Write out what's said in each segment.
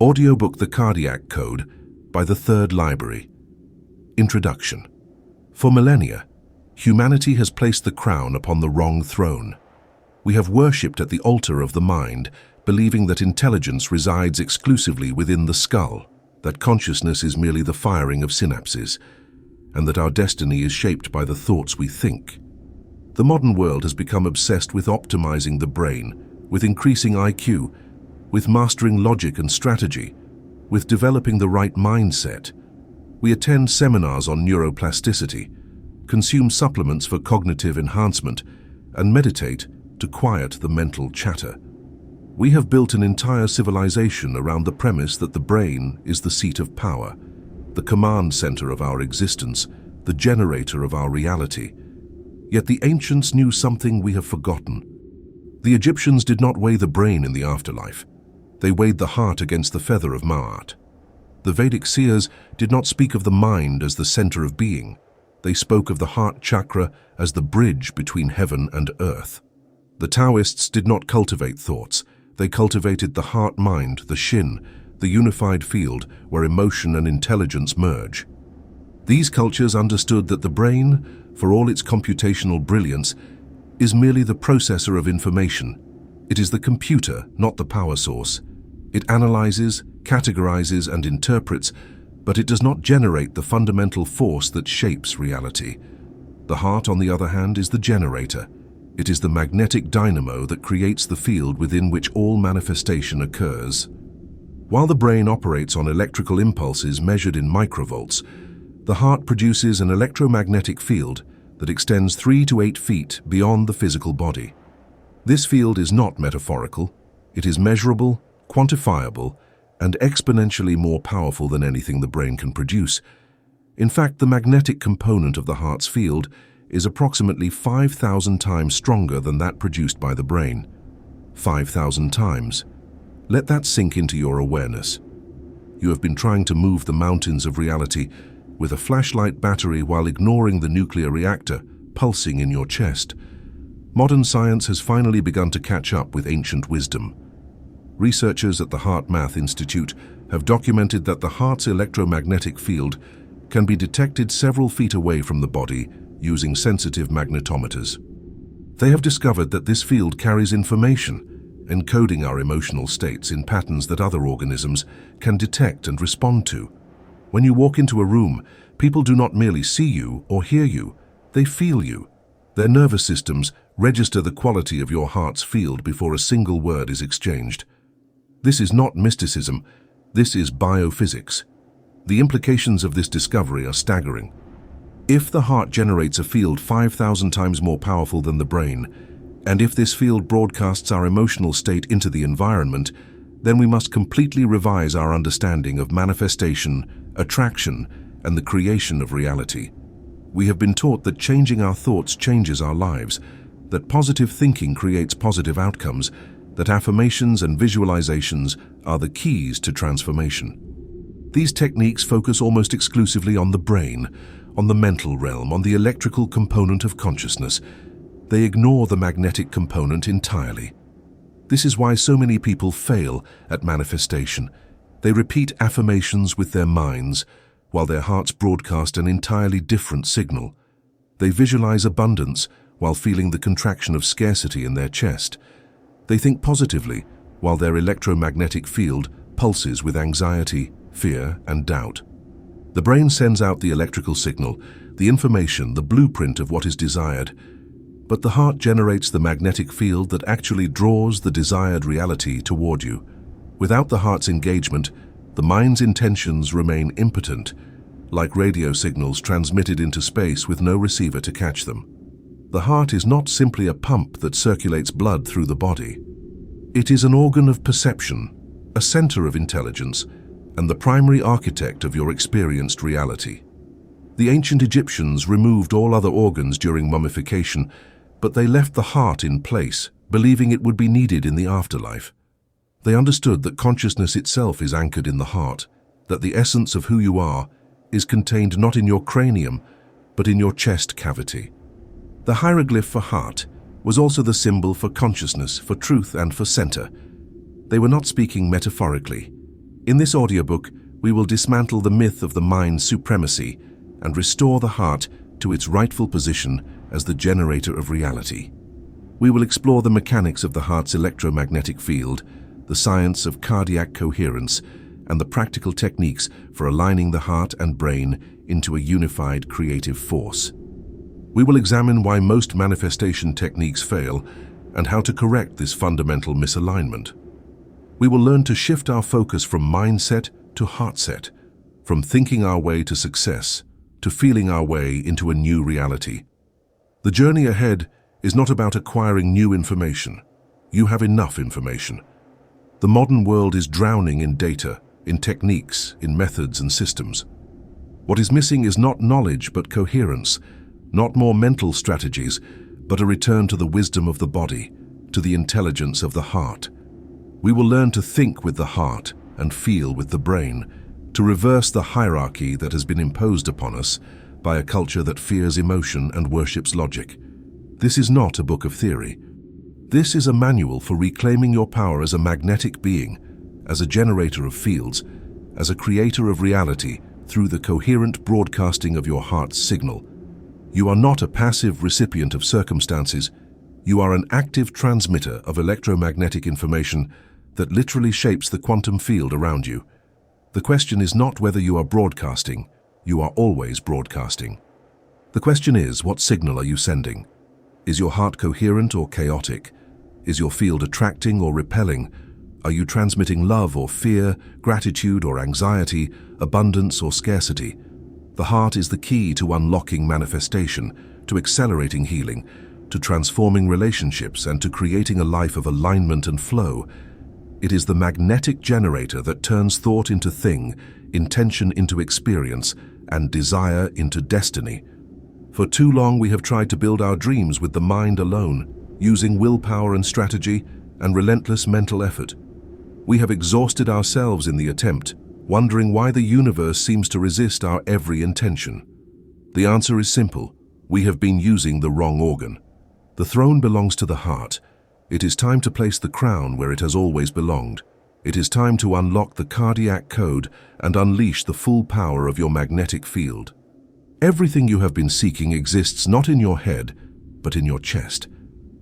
Audiobook The Cardiac Code by the Third Library. Introduction. For millennia, humanity has placed the crown upon the wrong throne. We have worshipped at the altar of the mind, believing that intelligence resides exclusively within the skull, that consciousness is merely the firing of synapses, and that our destiny is shaped by the thoughts we think. The modern world has become obsessed with optimizing the brain, with increasing IQ, with mastering logic and strategy, with developing the right mindset. We attend seminars on neuroplasticity, consume supplements for cognitive enhancement, and meditate to quiet the mental chatter. We have built an entire civilization around the premise that the brain is the seat of power, the command center of our existence, the generator of our reality. Yet the ancients knew something we have forgotten. The Egyptians did not weigh the brain in the afterlife. They weighed the heart against the feather of Ma'at. The Vedic seers did not speak of the mind as the center of being. They spoke of the heart chakra as the bridge between heaven and earth. The Taoists did not cultivate thoughts. They cultivated the heart-mind, the shin, the unified field where emotion and intelligence merge. These cultures understood that the brain, for all its computational brilliance, is merely the processor of information. It is the computer, not the power source. It analyzes, categorizes, and interprets, but it does not generate the fundamental force that shapes reality. The heart, on the other hand, is the generator. It is the magnetic dynamo that creates the field within which all manifestation occurs. While the brain operates on electrical impulses measured in microvolts, the heart produces an electromagnetic field that extends 3 to 8 feet beyond the physical body. This field is not metaphorical. It is measurable, quantifiable, and exponentially more powerful than anything the brain can produce. In fact, the magnetic component of the heart's field is approximately 5,000 times stronger than that produced by the brain. 5,000 times. Let that sink into your awareness. You have been trying to move the mountains of reality with a flashlight battery while ignoring the nuclear reactor pulsing in your chest. Modern science has finally begun to catch up with ancient wisdom. Researchers at the Heart Math Institute have documented that the heart's electromagnetic field can be detected several feet away from the body using sensitive magnetometers. They have discovered that this field carries information, encoding our emotional states in patterns that other organisms can detect and respond to. When you walk into a room, people do not merely see you or hear you, they feel you. Their nervous systems register the quality of your heart's field before a single word is exchanged. This is not mysticism, this is biophysics. The implications of this discovery are staggering. If the heart generates a field 5,000 times more powerful than the brain, and if this field broadcasts our emotional state into the environment, then we must completely revise our understanding of manifestation, attraction, and the creation of reality. We have been taught that changing our thoughts changes our lives, that positive thinking creates positive outcomes, that affirmations and visualizations are the keys to transformation. These techniques focus almost exclusively on the brain, on the mental realm, on the electrical component of consciousness. They ignore the magnetic component entirely. This is why so many people fail at manifestation. They repeat affirmations with their minds, while their hearts broadcast an entirely different signal. They visualize abundance while feeling the contraction of scarcity in their chest. They think positively while their electromagnetic field pulses with anxiety, fear, and doubt. The brain sends out the electrical signal, the information, the blueprint of what is desired, but the heart generates the magnetic field that actually draws the desired reality toward you. Without the heart's engagement, the mind's intentions remain impotent, like radio signals transmitted into space with no receiver to catch them. The heart is not simply a pump that circulates blood through the body. It is an organ of perception, a center of intelligence, and the primary architect of your experienced reality. The ancient Egyptians removed all other organs during mummification, but they left the heart in place, believing it would be needed in the afterlife. They understood that consciousness itself is anchored in the heart, that the essence of who you are is contained not in your cranium, but in your chest cavity. The hieroglyph for heart was also the symbol for consciousness, for truth, and for center. They were not speaking metaphorically. In this audiobook, we will dismantle the myth of the mind's supremacy and restore the heart to its rightful position as the generator of reality. We will explore the mechanics of the heart's electromagnetic field, the science of cardiac coherence, and the practical techniques for aligning the heart and brain into a unified creative force. We will examine why most manifestation techniques fail and how to correct this fundamental misalignment. We will learn to shift our focus from mindset to heartset, from thinking our way to success, to feeling our way into a new reality. The journey ahead is not about acquiring new information. You have enough information. The modern world is drowning in data, in techniques, in methods and systems. What is missing is not knowledge but coherence, not more mental strategies, but a return to the wisdom of the body, to the intelligence of the heart. We will learn to think with the heart and feel with the brain, to reverse the hierarchy that has been imposed upon us by a culture that fears emotion and worships logic. This is not a book of theory. This is a manual for reclaiming your power as a magnetic being, as a generator of fields, as a creator of reality through the coherent broadcasting of your heart's signal. You are not a passive recipient of circumstances. You are an active transmitter of electromagnetic information that literally shapes the quantum field around you. The question is not whether you are broadcasting. You are always broadcasting. The question is, what signal are you sending? Is your heart coherent or chaotic? Is your field attracting or repelling? Are you transmitting love or fear, gratitude or anxiety, abundance or scarcity? The heart is the key to unlocking manifestation, to accelerating healing, to transforming relationships and to creating a life of alignment and flow. It is the magnetic generator that turns thought into thing, intention into experience, and desire into destiny. For too long we have tried to build our dreams with the mind alone, using willpower and strategy and relentless mental effort. We have exhausted ourselves in the attempt, wondering why the universe seems to resist our every intention. The answer is simple. We have been using the wrong organ. The throne belongs to the heart. It is time to place the crown where it has always belonged. It is time to unlock the cardiac code and unleash the full power of your magnetic field. Everything you have been seeking exists not in your head, but in your chest.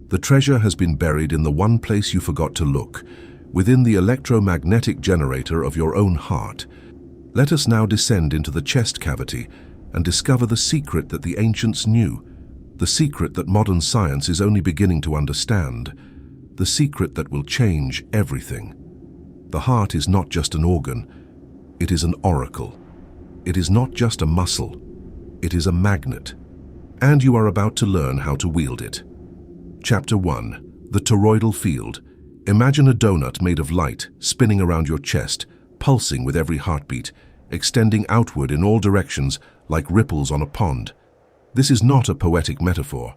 The treasure has been buried in the one place you forgot to look, within the electromagnetic generator of your own heart. Let us now descend into the chest cavity and discover the secret that the ancients knew, the secret that modern science is only beginning to understand, the secret that will change everything. The heart is not just an organ, it is an oracle. It is not just a muscle, it is a magnet. And you are about to learn how to wield it. Chapter 1. The Toroidal Field. Imagine a donut made of light spinning around your chest, pulsing with every heartbeat, extending outward in all directions like ripples on a pond. This is not a poetic metaphor.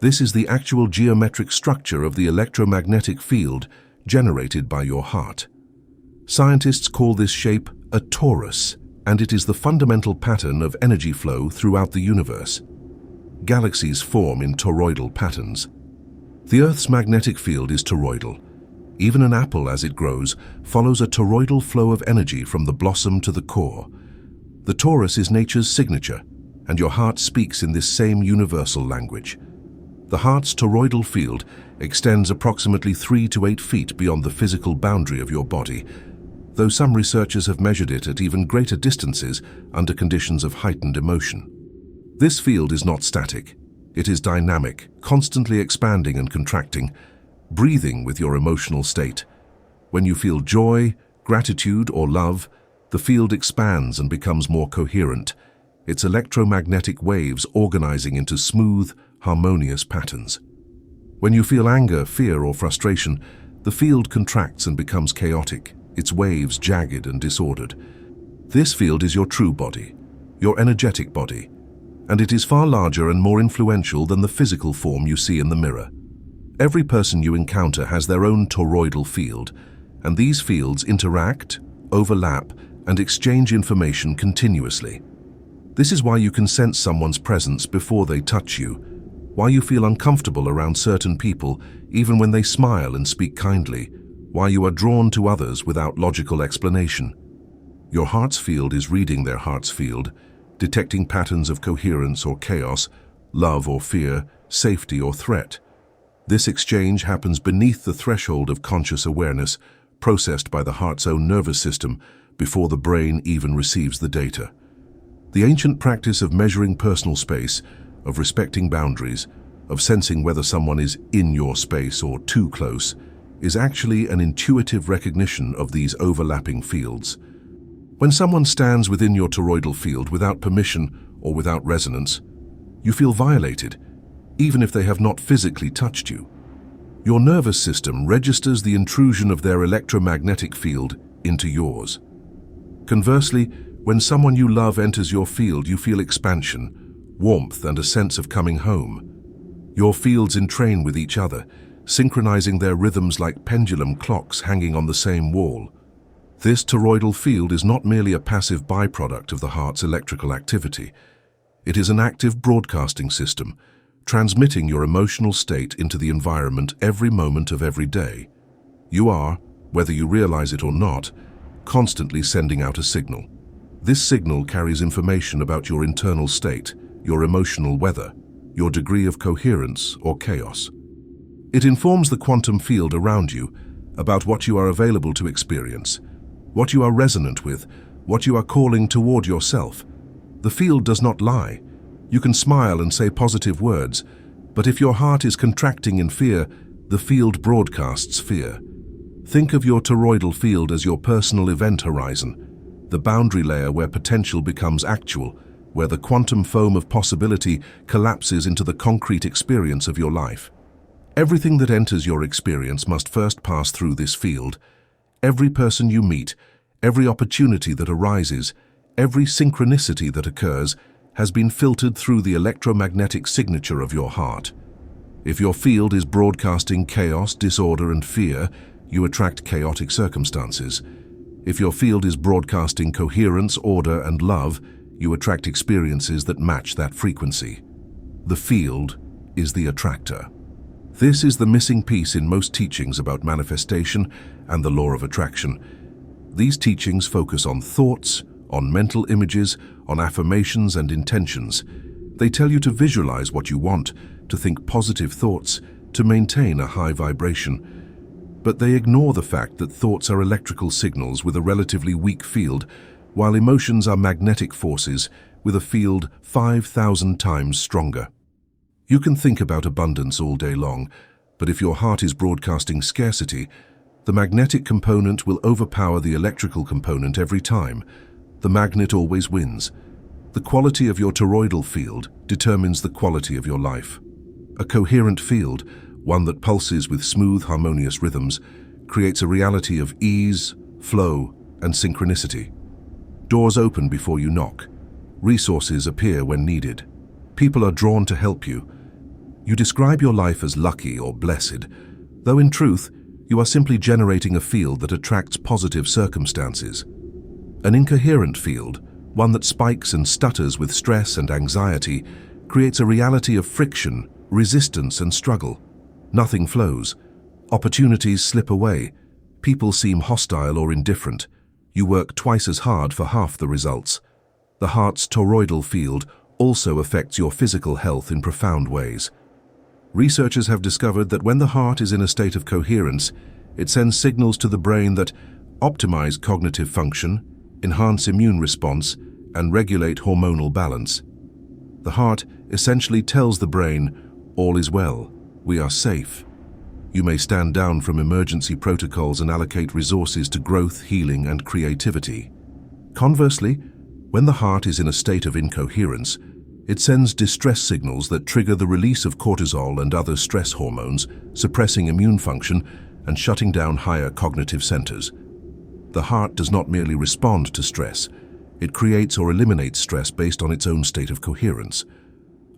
This is the actual geometric structure of the electromagnetic field generated by your heart. Scientists call this shape a torus, and it is the fundamental pattern of energy flow throughout the universe. Galaxies form in toroidal patterns. The Earth's magnetic field is toroidal. Even an apple, as it grows, follows a toroidal flow of energy from the blossom to the core. The torus is nature's signature, and your heart speaks in this same universal language. The heart's toroidal field extends approximately 3 to 8 feet beyond the physical boundary of your body, though some researchers have measured it at even greater distances under conditions of heightened emotion. This field is not static. It is dynamic, constantly expanding and contracting, breathing with your emotional state. When you feel joy, gratitude, or love, the field expands and becomes more coherent, its electromagnetic waves organizing into smooth, harmonious patterns. When you feel anger, fear, or frustration, the field contracts and becomes chaotic, its waves jagged and disordered. This field is your true body, your energetic body, and it is far larger and more influential than the physical form you see in the mirror. Every person you encounter has their own toroidal field, and these fields interact, overlap, and exchange information continuously. This is why you can sense someone's presence before they touch you, why you feel uncomfortable around certain people even when they smile and speak kindly, why you are drawn to others without logical explanation. Your heart's field is reading their heart's field, detecting patterns of coherence or chaos, love or fear, safety or threat. This exchange happens beneath the threshold of conscious awareness, processed by the heart's own nervous system before the brain even receives the data. The ancient practice of measuring personal space, of respecting boundaries, of sensing whether someone is in your space or too close, is actually an intuitive recognition of these overlapping fields. When someone stands within your toroidal field without permission or without resonance, you feel violated, even if they have not physically touched you. Your nervous system registers the intrusion of their electromagnetic field into yours. Conversely, when someone you love enters your field, you feel expansion, warmth, and a sense of coming home. Your fields entrain with each other, synchronizing their rhythms like pendulum clocks hanging on the same wall. This toroidal field is not merely a passive byproduct of the heart's electrical activity. It is an active broadcasting system, transmitting your emotional state into the environment every moment of every day. You are, whether you realize it or not, constantly sending out a signal. This signal carries information about your internal state, your emotional weather, your degree of coherence or chaos. It informs the quantum field around you about what you are available to experience, what you are resonant with, what you are calling toward yourself. The field does not lie. You can smile and say positive words, but if your heart is contracting in fear, the field broadcasts fear. Think of your toroidal field as your personal event horizon, the boundary layer where potential becomes actual, where the quantum foam of possibility collapses into the concrete experience of your life. Everything that enters your experience must first pass through this field. Every person you meet, every opportunity that arises, every synchronicity that occurs has been filtered through the electromagnetic signature of your heart. If your field is broadcasting chaos, disorder, and fear, you attract chaotic circumstances. If your field is broadcasting coherence, order, and love, you attract experiences that match that frequency. The field is the attractor. This is the missing piece in most teachings about manifestation and the law of attraction. These teachings focus on thoughts, on mental images, on affirmations and intentions. They tell you to visualize what you want, to think positive thoughts, to maintain a high vibration. But they ignore the fact that thoughts are electrical signals with a relatively weak field, while emotions are magnetic forces with a field 5,000 times stronger. You can think about abundance all day long, but if your heart is broadcasting scarcity, the magnetic component will overpower the electrical component every time. The magnet always wins. The quality of your toroidal field determines the quality of your life. A coherent field, one that pulses with smooth, harmonious rhythms, creates a reality of ease, flow, and synchronicity. Doors open before you knock. Resources appear when needed. People are drawn to help you. You describe your life as lucky or blessed, though in truth, you are simply generating a field that attracts positive circumstances. An incoherent field, one that spikes and stutters with stress and anxiety, creates a reality of friction, resistance, and struggle. Nothing flows. Opportunities slip away. People seem hostile or indifferent. You work twice as hard for half the results. The heart's toroidal field also affects your physical health in profound ways. Researchers have discovered that when the heart is in a state of coherence, it sends signals to the brain that optimize cognitive function, enhance immune response, and regulate hormonal balance. The heart essentially tells the brain, all is well, we are safe. You may stand down from emergency protocols and allocate resources to growth, healing, and creativity. Conversely, when the heart is in a state of incoherence, it sends distress signals that trigger the release of cortisol and other stress hormones, suppressing immune function and shutting down higher cognitive centers. The heart does not merely respond to stress, it creates or eliminates stress based on its own state of coherence.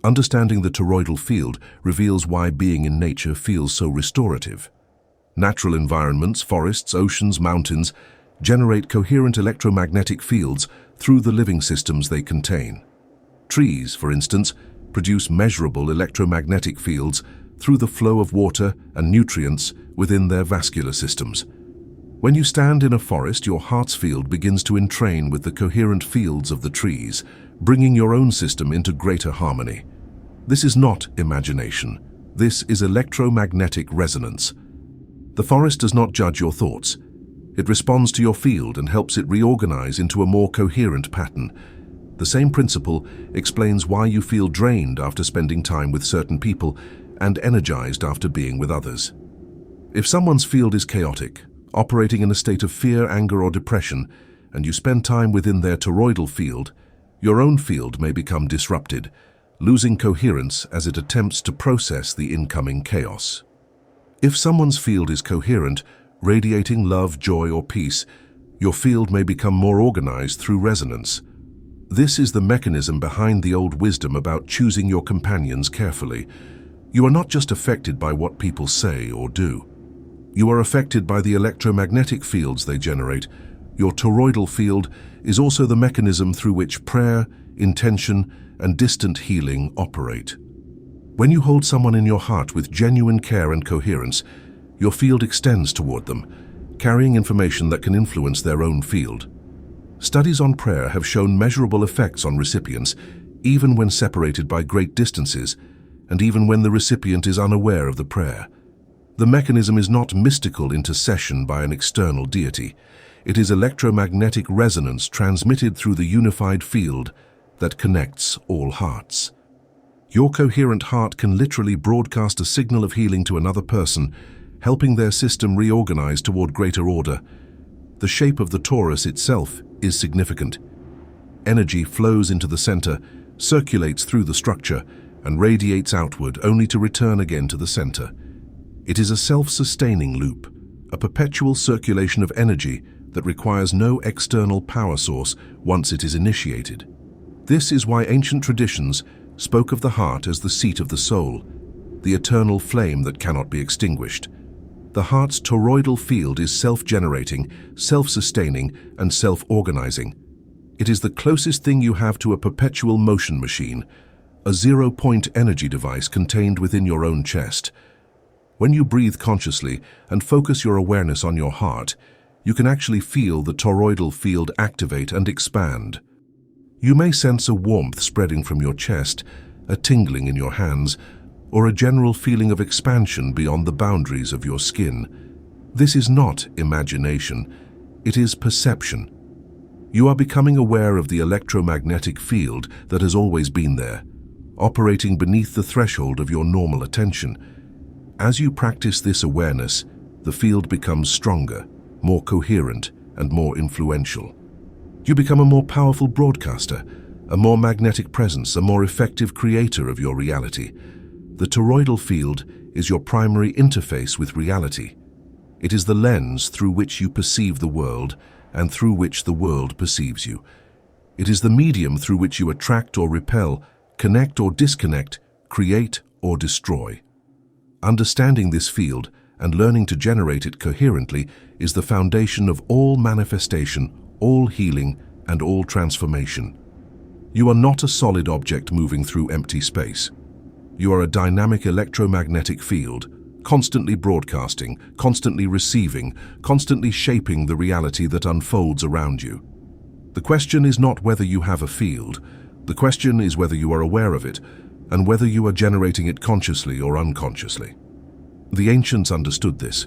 Understanding the toroidal field reveals why being in nature feels so restorative. Natural environments, forests, oceans, mountains, generate coherent electromagnetic fields through the living systems they contain. Trees, for instance, produce measurable electromagnetic fields through the flow of water and nutrients within their vascular systems. When you stand in a forest, your heart's field begins to entrain with the coherent fields of the trees, bringing your own system into greater harmony. This is not imagination. This is electromagnetic resonance. The forest does not judge your thoughts. It responds to your field and helps it reorganize into a more coherent pattern. The same principle explains why you feel drained after spending time with certain people and energized after being with others. If someone's field is chaotic, operating in a state of fear, anger, or depression, and you spend time within their toroidal field, your own field may become disrupted, losing coherence as it attempts to process the incoming chaos. If someone's field is coherent, radiating love, joy, or peace, your field may become more organized through resonance. This is the mechanism behind the old wisdom about choosing your companions carefully. You are not just affected by what people say or do. You are affected by the electromagnetic fields they generate. Your toroidal field is also the mechanism through which prayer, intention, and distant healing operate. When you hold someone in your heart with genuine care and coherence, your field extends toward them, carrying information that can influence their own field. Studies on prayer have shown measurable effects on recipients, even when separated by great distances, and even when the recipient is unaware of the prayer. The mechanism is not mystical intercession by an external deity. It is electromagnetic resonance transmitted through the unified field that connects all hearts. Your coherent heart can literally broadcast a signal of healing to another person, helping their system reorganize toward greater order. The shape of the torus itself is significant. Energy flows into the center, circulates through the structure, and radiates outward, only to return again to the center. It is a self-sustaining loop, a perpetual circulation of energy that requires no external power source once it is initiated. This is why ancient traditions spoke of the heart as the seat of the soul, the eternal flame that cannot be extinguished. The heart's toroidal field is self-generating, self-sustaining, and self-organizing. It is the closest thing you have to a perpetual motion machine, a zero-point energy device contained within your own chest. When you breathe consciously and focus your awareness on your heart, you can actually feel the toroidal field activate and expand. You may sense a warmth spreading from your chest, a tingling in your hands, or a general feeling of expansion beyond the boundaries of your skin. This is not imagination, it is perception. You are becoming aware of the electromagnetic field that has always been there, operating beneath the threshold of your normal attention. As you practice this awareness, the field becomes stronger, more coherent, and more influential. You become a more powerful broadcaster, a more magnetic presence, a more effective creator of your reality. The toroidal field is your primary interface with reality. It is the lens through which you perceive the world and through which the world perceives you. It is the medium through which you attract or repel, connect or disconnect, create or destroy. Understanding this field and learning to generate it coherently is the foundation of all manifestation, all healing, and all transformation. You are not a solid object moving through empty space. You are a dynamic electromagnetic field, constantly broadcasting, constantly receiving, constantly shaping the reality that unfolds around you. The question is not whether you have a field. The question is whether you are aware of it, and whether you are generating it consciously or unconsciously. The ancients understood this.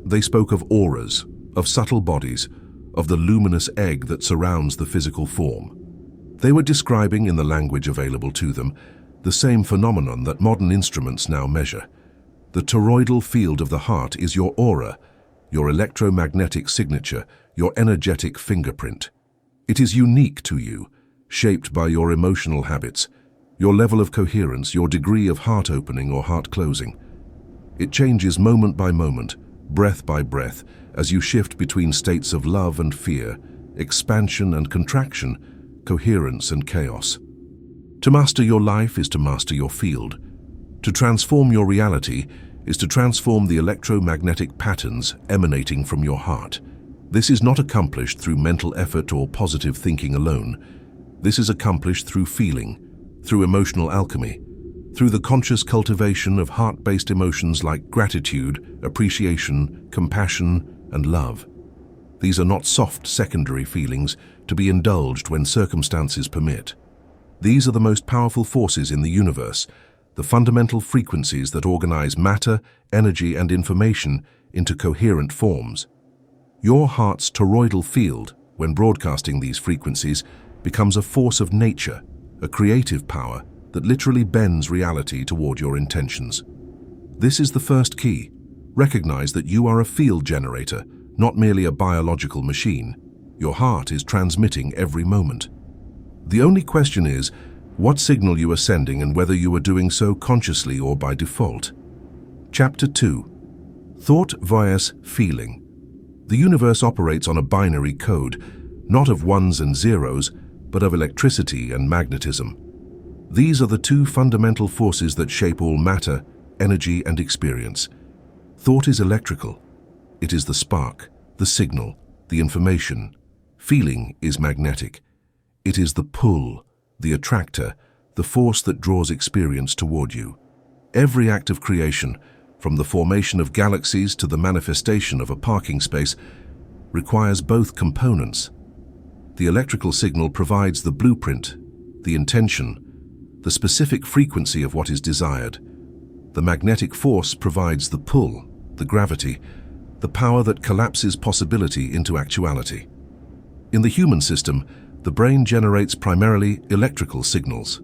They spoke of auras, of subtle bodies, of the luminous egg that surrounds the physical form. They were describing, in the language available to them, the same phenomenon that modern instruments now measure. The toroidal field of the heart is your aura, your electromagnetic signature, your energetic fingerprint. It is unique to you, shaped by your emotional habits, your level of coherence, your degree of heart opening or heart closing. It changes moment by moment, breath by breath, as you shift between states of love and fear, expansion and contraction, coherence and chaos. To master your life is to master your field. To transform your reality is to transform the electromagnetic patterns emanating from your heart. This is not accomplished through mental effort or positive thinking alone. This is accomplished through feeling, through emotional alchemy, through the conscious cultivation of heart-based emotions like gratitude, appreciation, compassion, and love. These are not soft secondary feelings to be indulged when circumstances permit. These are the most powerful forces in the universe, the fundamental frequencies that organize matter, energy, and information into coherent forms. Your heart's toroidal field, when broadcasting these frequencies, becomes a force of nature, a creative power that literally bends reality toward your intentions. This is the first key. Recognize that you are a field generator, not merely a biological machine. Your heart is transmitting every moment. The only question is what signal you are sending and whether you are doing so consciously or by default. Chapter 2. Thought vs. Feeling. The universe operates on a binary code, not of ones and zeros, but of electricity and magnetism. These are the two fundamental forces that shape all matter, energy, and experience. Thought is electrical. It is the spark, the signal, the information. Feeling is magnetic. It is the pull, the attractor, the force that draws experience toward you. Every act of creation, from the formation of galaxies to the manifestation of a parking space, requires both components. The electrical signal provides the blueprint, the intention, the specific frequency of what is desired. The magnetic force provides the pull, the gravity, the power that collapses possibility into actuality. In the human system, the brain generates primarily electrical signals.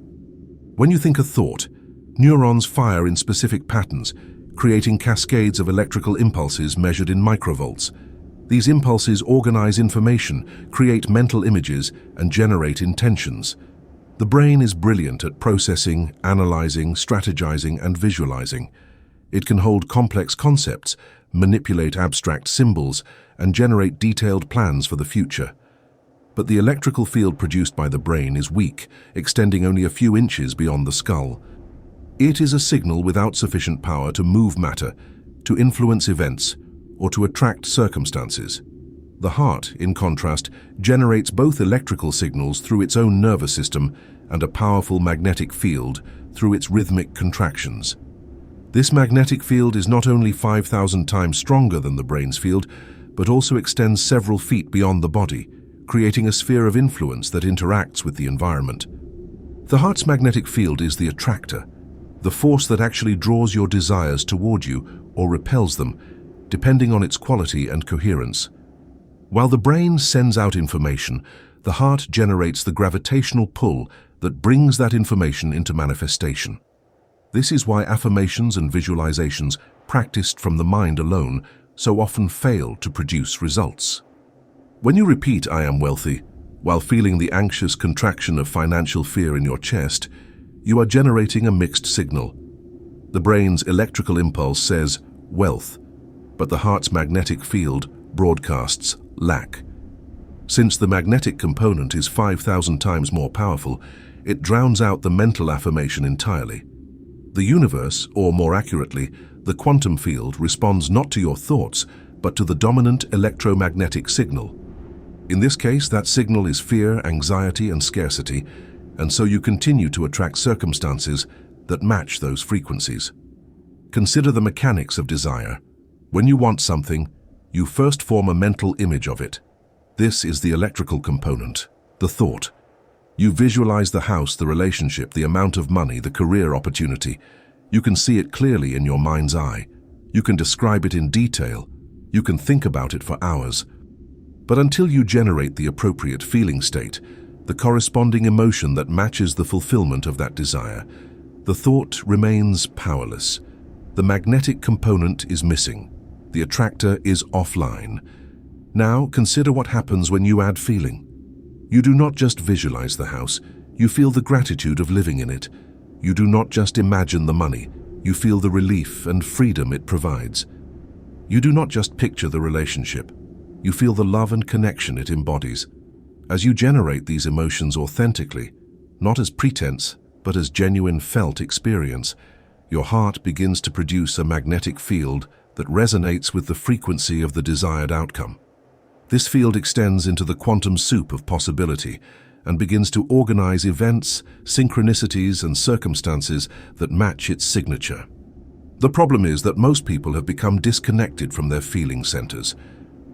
When you think a thought, neurons fire in specific patterns, creating cascades of electrical impulses measured in microvolts. These impulses organize information, create mental images, and generate intentions. The brain is brilliant at processing, analyzing, strategizing, and visualizing. It can hold complex concepts, manipulate abstract symbols, and generate detailed plans for the future. But the electrical field produced by the brain is weak, extending only a few inches beyond the skull. It is a signal without sufficient power to move matter, to influence events, or to attract circumstances. The heart, in contrast, generates both electrical signals through its own nervous system and a powerful magnetic field through its rhythmic contractions. This magnetic field is not only 5,000 times stronger than the brain's field, but also extends several feet beyond the body, creating a sphere of influence that interacts with the environment. The heart's magnetic field is the attractor, the force that actually draws your desires toward you or repels them, depending on its quality and coherence. While the brain sends out information, the heart generates the gravitational pull that brings that information into manifestation. This is why affirmations and visualizations practiced from the mind alone so often fail to produce results. When you repeat "I am wealthy," while feeling the anxious contraction of financial fear in your chest, you are generating a mixed signal. The brain's electrical impulse says wealth, but the heart's magnetic field broadcasts lack. Since the magnetic component is 5,000 times more powerful, it drowns out the mental affirmation entirely. The universe, or more accurately, the quantum field, responds not to your thoughts, but to the dominant electromagnetic signal. In this case, that signal is fear, anxiety, and scarcity, and so you continue to attract circumstances that match those frequencies. Consider the mechanics of desire. When you want something, you first form a mental image of it. This is the electrical component, the thought. You visualize the house, the relationship, the amount of money, the career opportunity. You can see it clearly in your mind's eye. You can describe it in detail. You can think about it for hours. But until you generate the appropriate feeling state, the corresponding emotion that matches the fulfillment of that desire, the thought remains powerless. The magnetic component is missing. The attractor is offline. Now consider what happens when you add feeling. You do not just visualize the house, you feel the gratitude of living in it. You do not just imagine the money, you feel the relief and freedom it provides. You do not just picture the relationship, you feel the love and connection it embodies. As you generate these emotions authentically, not as pretense, but as genuine felt experience, your heart begins to produce a magnetic field that resonates with the frequency of the desired outcome. This field extends into the quantum soup of possibility and begins to organize events, synchronicities, and circumstances that match its signature. The problem is that most people have become disconnected from their feeling centers.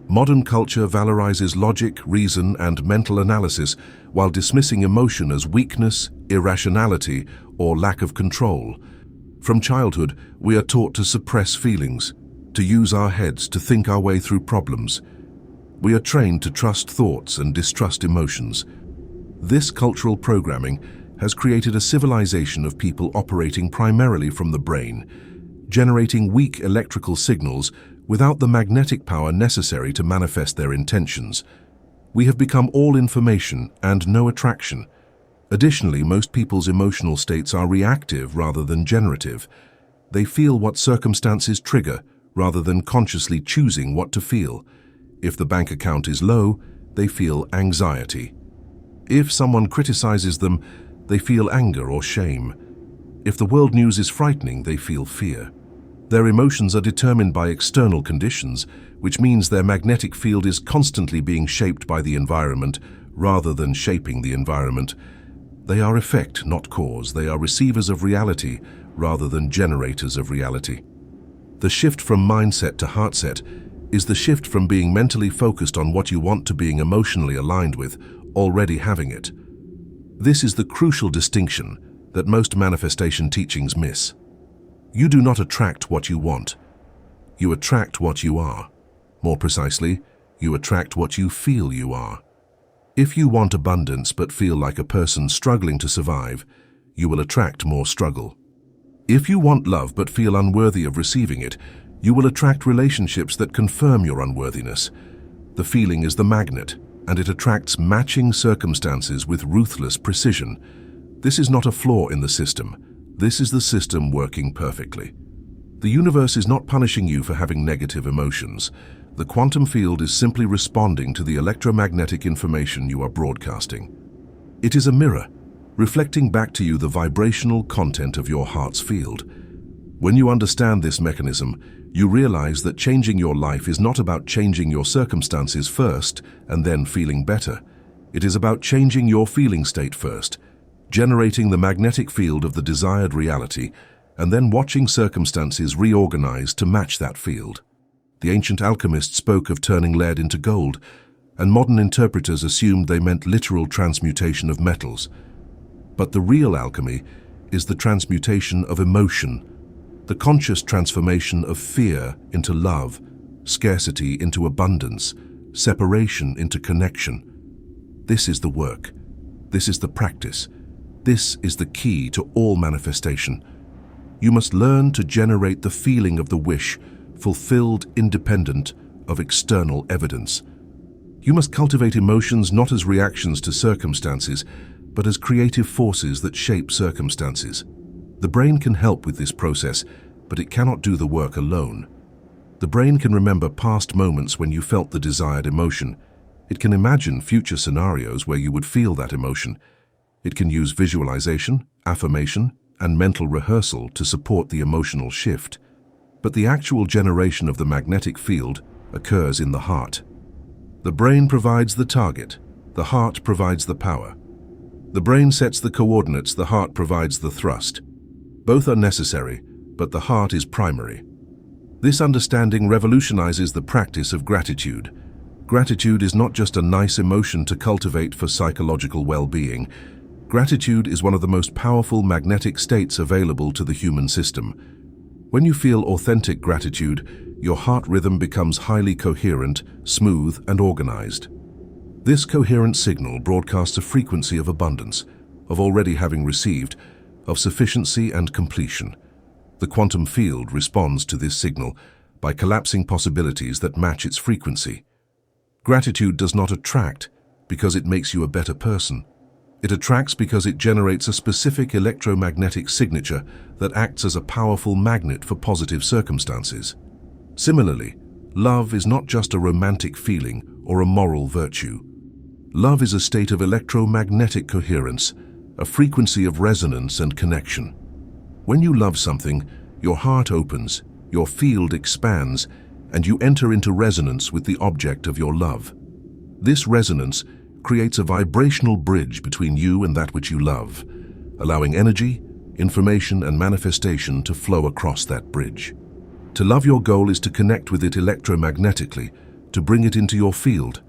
Modern culture valorizes logic, reason, and mental analysis while dismissing emotion as weakness, irrationality, or lack of control. From childhood, we are taught to suppress feelings, to use our heads to think our way through problems. We are trained to trust thoughts and distrust emotions. This cultural programming has created a civilization of people operating primarily from the brain, generating weak electrical signals without the magnetic power necessary to manifest their intentions. We have become all information and no attraction. Additionally, most people's emotional states are reactive rather than generative. They feel what circumstances trigger rather than consciously choosing what to feel. If the bank account is low, they feel anxiety. If someone criticizes them, they feel anger or shame. If the world news is frightening, they feel fear. Their emotions are determined by external conditions, which means their magnetic field is constantly being shaped by the environment rather than shaping the environment. They are effect, not cause. They are receivers of reality rather than generators of reality. The shift from mindset to heartset is the shift from being mentally focused on what you want to being emotionally aligned with, already having it. This is the crucial distinction that most manifestation teachings miss. You do not attract what you want. You attract what you are. More precisely, you attract what you feel you are. If you want abundance but feel like a person struggling to survive, you will attract more struggle. If you want love but feel unworthy of receiving it, you will attract relationships that confirm your unworthiness. The feeling is the magnet, and it attracts matching circumstances with ruthless precision. This is not a flaw in the system. This is the system working perfectly. The universe is not punishing you for having negative emotions. The quantum field is simply responding to the electromagnetic information you are broadcasting. It is a mirror, reflecting back to you the vibrational content of your heart's field. When you understand this mechanism, you realize that changing your life is not about changing your circumstances first and then feeling better. It is about changing your feeling state first, generating the magnetic field of the desired reality, and then watching circumstances reorganize to match that field. The ancient alchemists spoke of turning lead into gold, and modern interpreters assumed they meant literal transmutation of metals. But the real alchemy is the transmutation of emotion, the conscious transformation of fear into love, scarcity into abundance, separation into connection. This is the work. This is the practice. This is the key to all manifestation. You must learn to generate the feeling of the wish, fulfilled independent of external evidence. You must cultivate emotions not as reactions to circumstances, but as creative forces that shape circumstances. The brain can help with this process, but it cannot do the work alone. The brain can remember past moments when you felt the desired emotion. It can imagine future scenarios where you would feel that emotion. It can use visualization, affirmation, and mental rehearsal to support the emotional shift. But the actual generation of the magnetic field occurs in the heart. The brain provides the target, the heart provides the power. The brain sets the coordinates, the heart provides the thrust. Both are necessary, but the heart is primary. This understanding revolutionizes the practice of gratitude. Gratitude is not just a nice emotion to cultivate for psychological well-being. Gratitude is one of the most powerful magnetic states available to the human system. When you feel authentic gratitude, your heart rhythm becomes highly coherent, smooth, and organized. This coherent signal broadcasts a frequency of abundance, of already having received, of sufficiency and completion. The quantum field responds to this signal by collapsing possibilities that match its frequency. Gratitude does not attract because it makes you a better person. It attracts because it generates a specific electromagnetic signature that acts as a powerful magnet for positive circumstances. Similarly, love is not just a romantic feeling or a moral virtue. Love is a state of electromagnetic coherence, a frequency of resonance and connection. When you love something, your heart opens, your field expands, and you enter into resonance with the object of your love. This resonance creates a vibrational bridge between you and that which you love, allowing energy, information, and manifestation to flow across that bridge. To love your goal is to connect with it electromagnetically, to bring it into your field,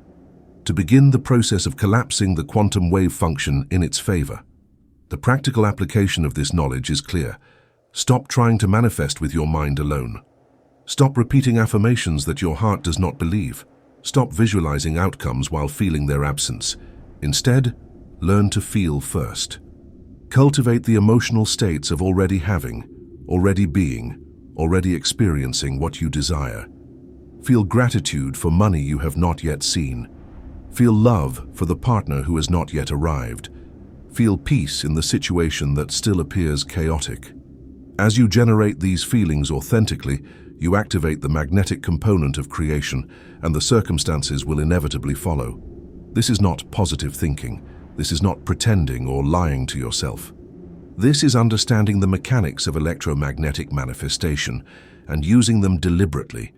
to begin the process of collapsing the quantum wave function in its favor. The practical application of this knowledge is clear. Stop trying to manifest with your mind alone. Stop repeating affirmations that your heart does not believe. Stop visualizing outcomes while feeling their absence. Instead, learn to feel first. Cultivate the emotional states of already having, already being, already experiencing what you desire. Feel gratitude for money you have not yet seen. Feel love for the partner who has not yet arrived. Feel peace in the situation that still appears chaotic. As you generate these feelings authentically, you activate the magnetic component of creation, and the circumstances will inevitably follow. This is not positive thinking. This is not pretending or lying to yourself. This is understanding the mechanics of electromagnetic manifestation and using them deliberately.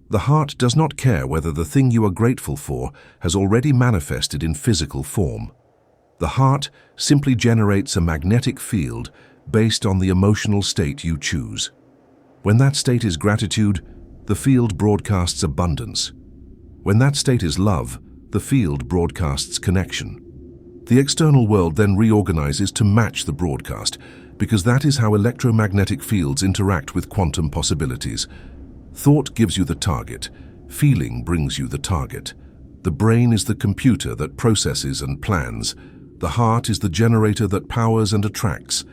The heart does not care whether the thing you are grateful for has already manifested in physical form. The heart simply generates a magnetic field based on the emotional state you choose. When that state is gratitude, the field broadcasts abundance. When that state is love, the field broadcasts connection. The external world then reorganizes to match the broadcast, because that is how electromagnetic fields interact with quantum possibilities. Thought gives you the target. Feeling brings you the target. The brain is the computer that processes and plans. The heart is the generator that powers and attracts.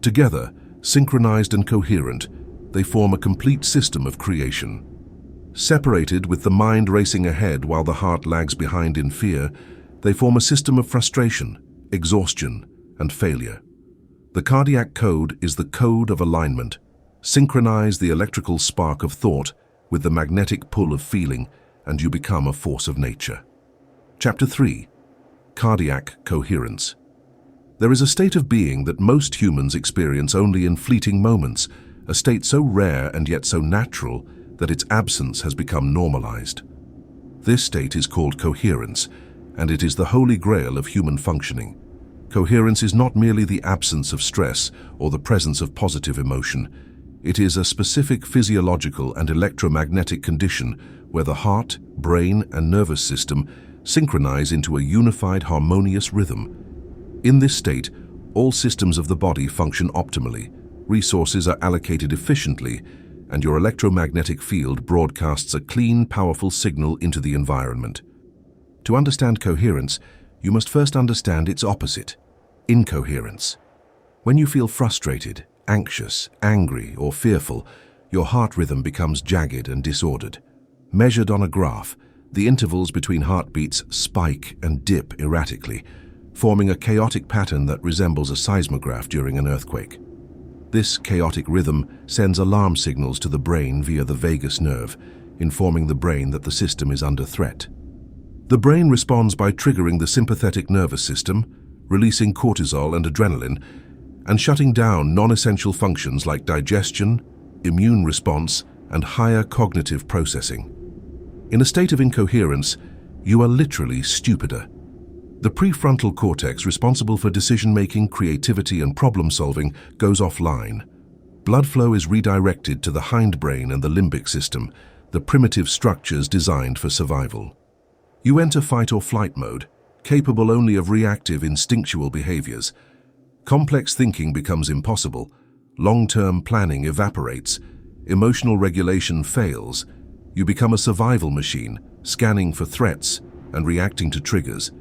Together, synchronized and coherent, they form a complete system of creation. Separated, with the mind racing ahead while the heart lags behind in fear, they form a system of frustration, exhaustion, and failure. The cardiac code is the code of alignment. Synchronize the electrical spark of thought with the magnetic pull of feeling, and you become a force of nature. Chapter 3. Cardiac Coherence. There is a state of being that most humans experience only in fleeting moments, a state so rare and yet so natural that its absence has become normalized. This state is called coherence, and it is the holy grail of human functioning. Coherence is not merely the absence of stress or the presence of positive emotion. It is a specific physiological and electromagnetic condition where the heart, brain, and nervous system synchronize into a unified, harmonious rhythm. In this state, all systems of the body function optimally, resources are allocated efficiently, and your electromagnetic field broadcasts a clean, powerful signal into the environment. To understand coherence, you must first understand its opposite, incoherence. When you feel frustrated, anxious, angry, or fearful, your heart rhythm becomes jagged and disordered. Measured on a graph, the intervals between heartbeats spike and dip erratically, forming a chaotic pattern that resembles a seismograph during an earthquake. This chaotic rhythm sends alarm signals to the brain via the vagus nerve, informing the brain that the system is under threat. The brain responds by triggering the sympathetic nervous system, releasing cortisol and adrenaline, and shutting down non-essential functions like digestion, immune response, and higher cognitive processing. In a state of incoherence, you are literally stupider. The prefrontal cortex, responsible for decision-making, creativity, and problem-solving, goes offline. Blood flow is redirected to the hindbrain and the limbic system, the primitive structures designed for survival. You enter fight or flight mode, capable only of reactive, instinctual behaviors. Complex thinking becomes impossible, long-term planning evaporates, emotional regulation fails. You become a survival machine, scanning for threats and reacting to triggers.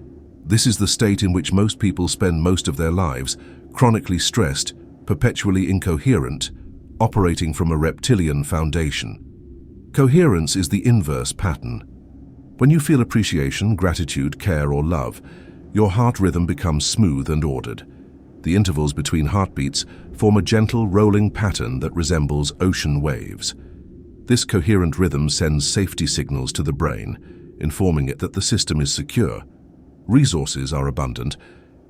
This is the state in which most people spend most of their lives, chronically stressed, perpetually incoherent, operating from a reptilian foundation. Coherence is the inverse pattern. When you feel appreciation, gratitude, care, or love, your heart rhythm becomes smooth and ordered. The intervals between heartbeats form a gentle, rolling pattern that resembles ocean waves. This coherent rhythm sends safety signals to the brain, informing it that the system is secure. Resources are abundant,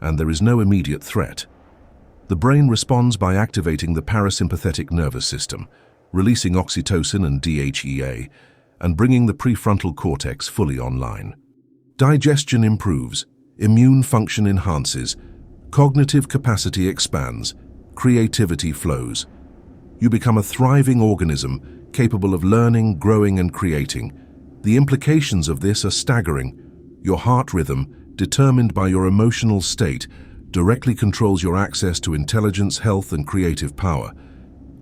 and there is no immediate threat. The brain responds by activating the parasympathetic nervous system, releasing oxytocin and DHEA, and bringing the prefrontal cortex fully online. Digestion improves, immune function enhances, cognitive capacity expands, creativity flows. You become a thriving organism capable of learning, growing, and creating. The implications of this are staggering. Your heart rhythm, determined by your emotional state, directly controls your access to intelligence, health, and creative power.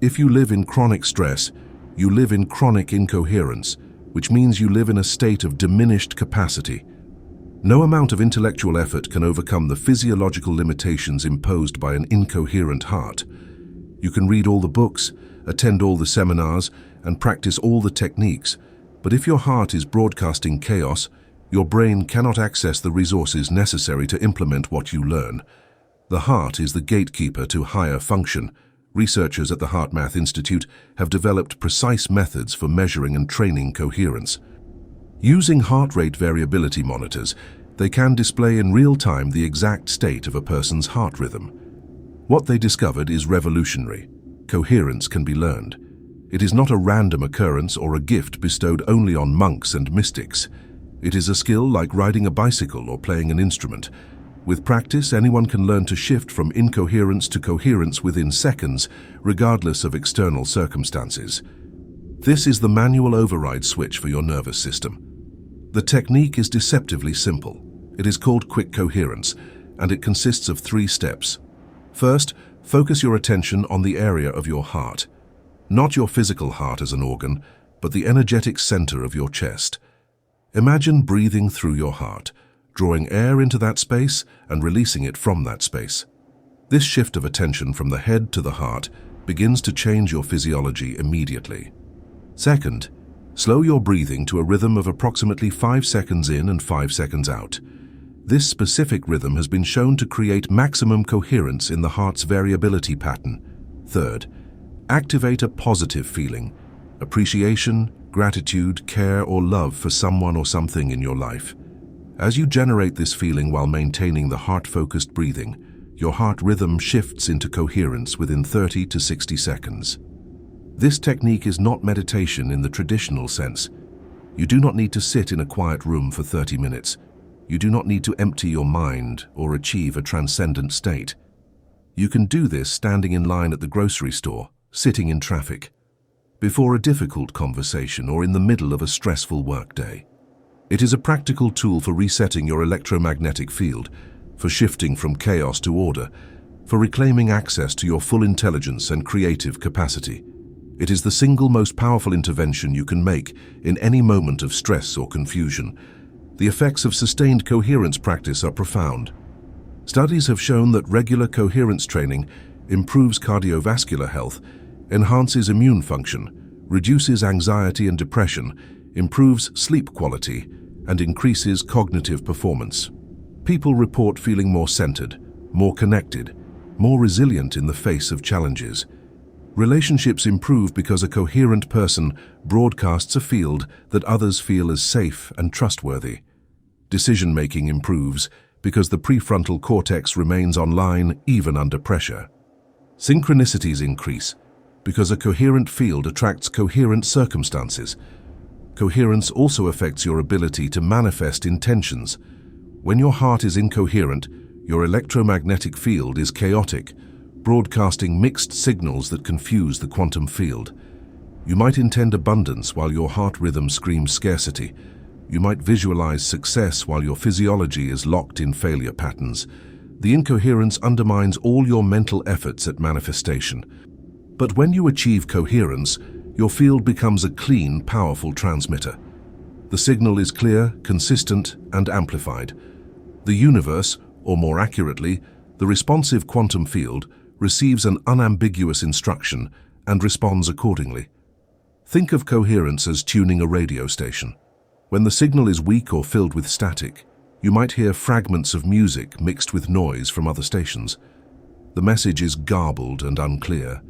If you live in chronic stress, you live in chronic incoherence, which means you live in a state of diminished capacity. No amount of intellectual effort can overcome the physiological limitations imposed by an incoherent heart. You can read all the books, attend all the seminars, and practice all the techniques, but if your heart is broadcasting chaos, your brain cannot access the resources necessary to implement what you learn. The heart is the gatekeeper to higher function. Researchers at the HeartMath Institute have developed precise methods for measuring and training coherence. Using heart rate variability monitors, they can display in real time the exact state of a person's heart rhythm. What they discovered is revolutionary. Coherence can be learned. It is not a random occurrence or a gift bestowed only on monks and mystics. It is a skill like riding a bicycle or playing an instrument. With practice, anyone can learn to shift from incoherence to coherence within seconds, regardless of external circumstances. This is the manual override switch for your nervous system. The technique is deceptively simple. It is called quick coherence, and it consists of 3 steps. First, focus your attention on the area of your heart. Not your physical heart as an organ, but the energetic center of your chest. Imagine breathing through your heart, drawing air into that space and releasing it from that space. This shift of attention from the head to the heart begins to change your physiology immediately. Second, slow your breathing to a rhythm of approximately 5 seconds in and 5 seconds out. This specific rhythm has been shown to create maximum coherence in the heart's variability pattern. Third, activate a positive feeling, appreciation, gratitude, care, or love for someone or something in your life. As you generate this feeling while maintaining the heart-focused breathing, your heart rhythm shifts into coherence within 30 to 60 seconds. This technique is not meditation in the traditional sense. You do not need to sit in a quiet room for 30 minutes. You do not need to empty your mind or achieve a transcendent state. You can do this standing in line at the grocery store, sitting in traffic, before a difficult conversation, or in the middle of a stressful workday. It is a practical tool for resetting your electromagnetic field, for shifting from chaos to order, for reclaiming access to your full intelligence and creative capacity. It is the single most powerful intervention you can make in any moment of stress or confusion. The effects of sustained coherence practice are profound. Studies have shown that regular coherence training improves cardiovascular health, enhances immune function, reduces anxiety and depression, improves sleep quality, and increases cognitive performance. People report feeling more centered, more connected, more resilient in the face of challenges. Relationships improve because a coherent person broadcasts a field that others feel is safe and trustworthy. Decision-making improves because the prefrontal cortex remains online even under pressure. Synchronicities increase because a coherent field attracts coherent circumstances. Coherence also affects your ability to manifest intentions. When your heart is incoherent, your electromagnetic field is chaotic, broadcasting mixed signals that confuse the quantum field. You might intend abundance while your heart rhythm screams scarcity. You might visualize success while your physiology is locked in failure patterns. The incoherence undermines all your mental efforts at manifestation. But when you achieve coherence, your field becomes a clean, powerful transmitter. The signal is clear, consistent, and amplified. The universe, or more accurately, the responsive quantum field, receives an unambiguous instruction and responds accordingly. Think of coherence as tuning a radio station. When the signal is weak or filled with static, you might hear fragments of music mixed with noise from other stations. The message is garbled and unclear.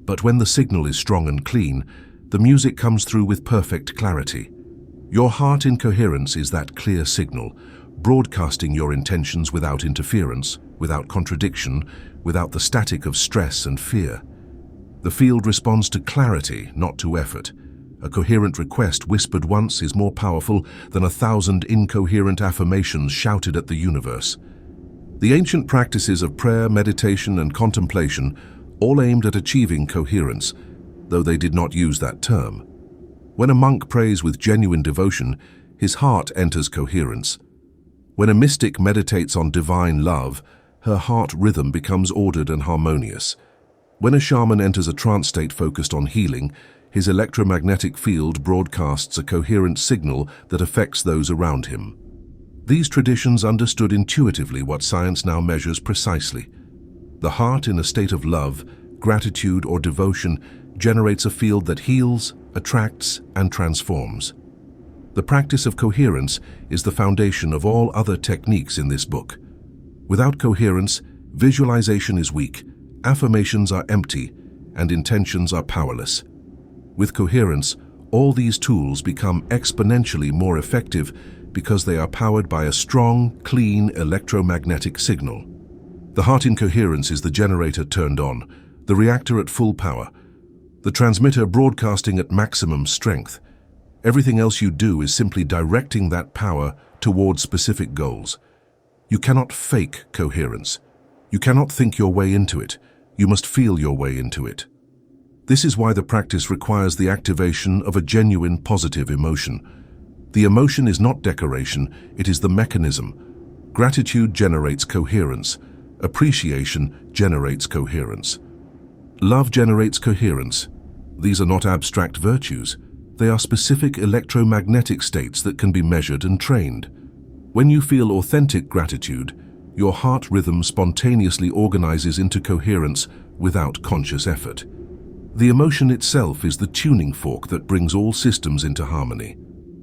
But when the signal is strong and clean, the music comes through with perfect clarity. Your heart in coherence is that clear signal, broadcasting your intentions without interference, without contradiction, without the static of stress and fear. The field responds to clarity, not to effort. A coherent request whispered once is more powerful than 1,000 incoherent affirmations shouted at the universe. The ancient practices of prayer, meditation, and contemplation all aimed at achieving coherence, though they did not use that term. When a monk prays with genuine devotion, his heart enters coherence. When a mystic meditates on divine love, her heart rhythm becomes ordered and harmonious. When a shaman enters a trance state focused on healing, his electromagnetic field broadcasts a coherent signal that affects those around him. These traditions understood intuitively what science now measures precisely. The heart in a state of love, gratitude, or devotion generates a field that heals, attracts, and transforms. The practice of coherence is the foundation of all other techniques in this book. Without coherence, visualization is weak, affirmations are empty, and intentions are powerless. With coherence, all these tools become exponentially more effective because they are powered by a strong, clean electromagnetic signal. The heart in coherence is the generator turned on, the reactor at full power, the transmitter broadcasting at maximum strength. Everything else you do is simply directing that power towards specific goals. You cannot fake coherence. You cannot think your way into it. You must feel your way into it. This is why the practice requires the activation of a genuine positive emotion. The emotion is not decoration, it is the mechanism. Gratitude generates coherence. Appreciation generates coherence. Love generates coherence. These are not abstract virtues. They are specific electromagnetic states that can be measured and trained. When you feel authentic gratitude, your heart rhythm spontaneously organizes into coherence without conscious effort. The emotion itself is the tuning fork that brings all systems into harmony.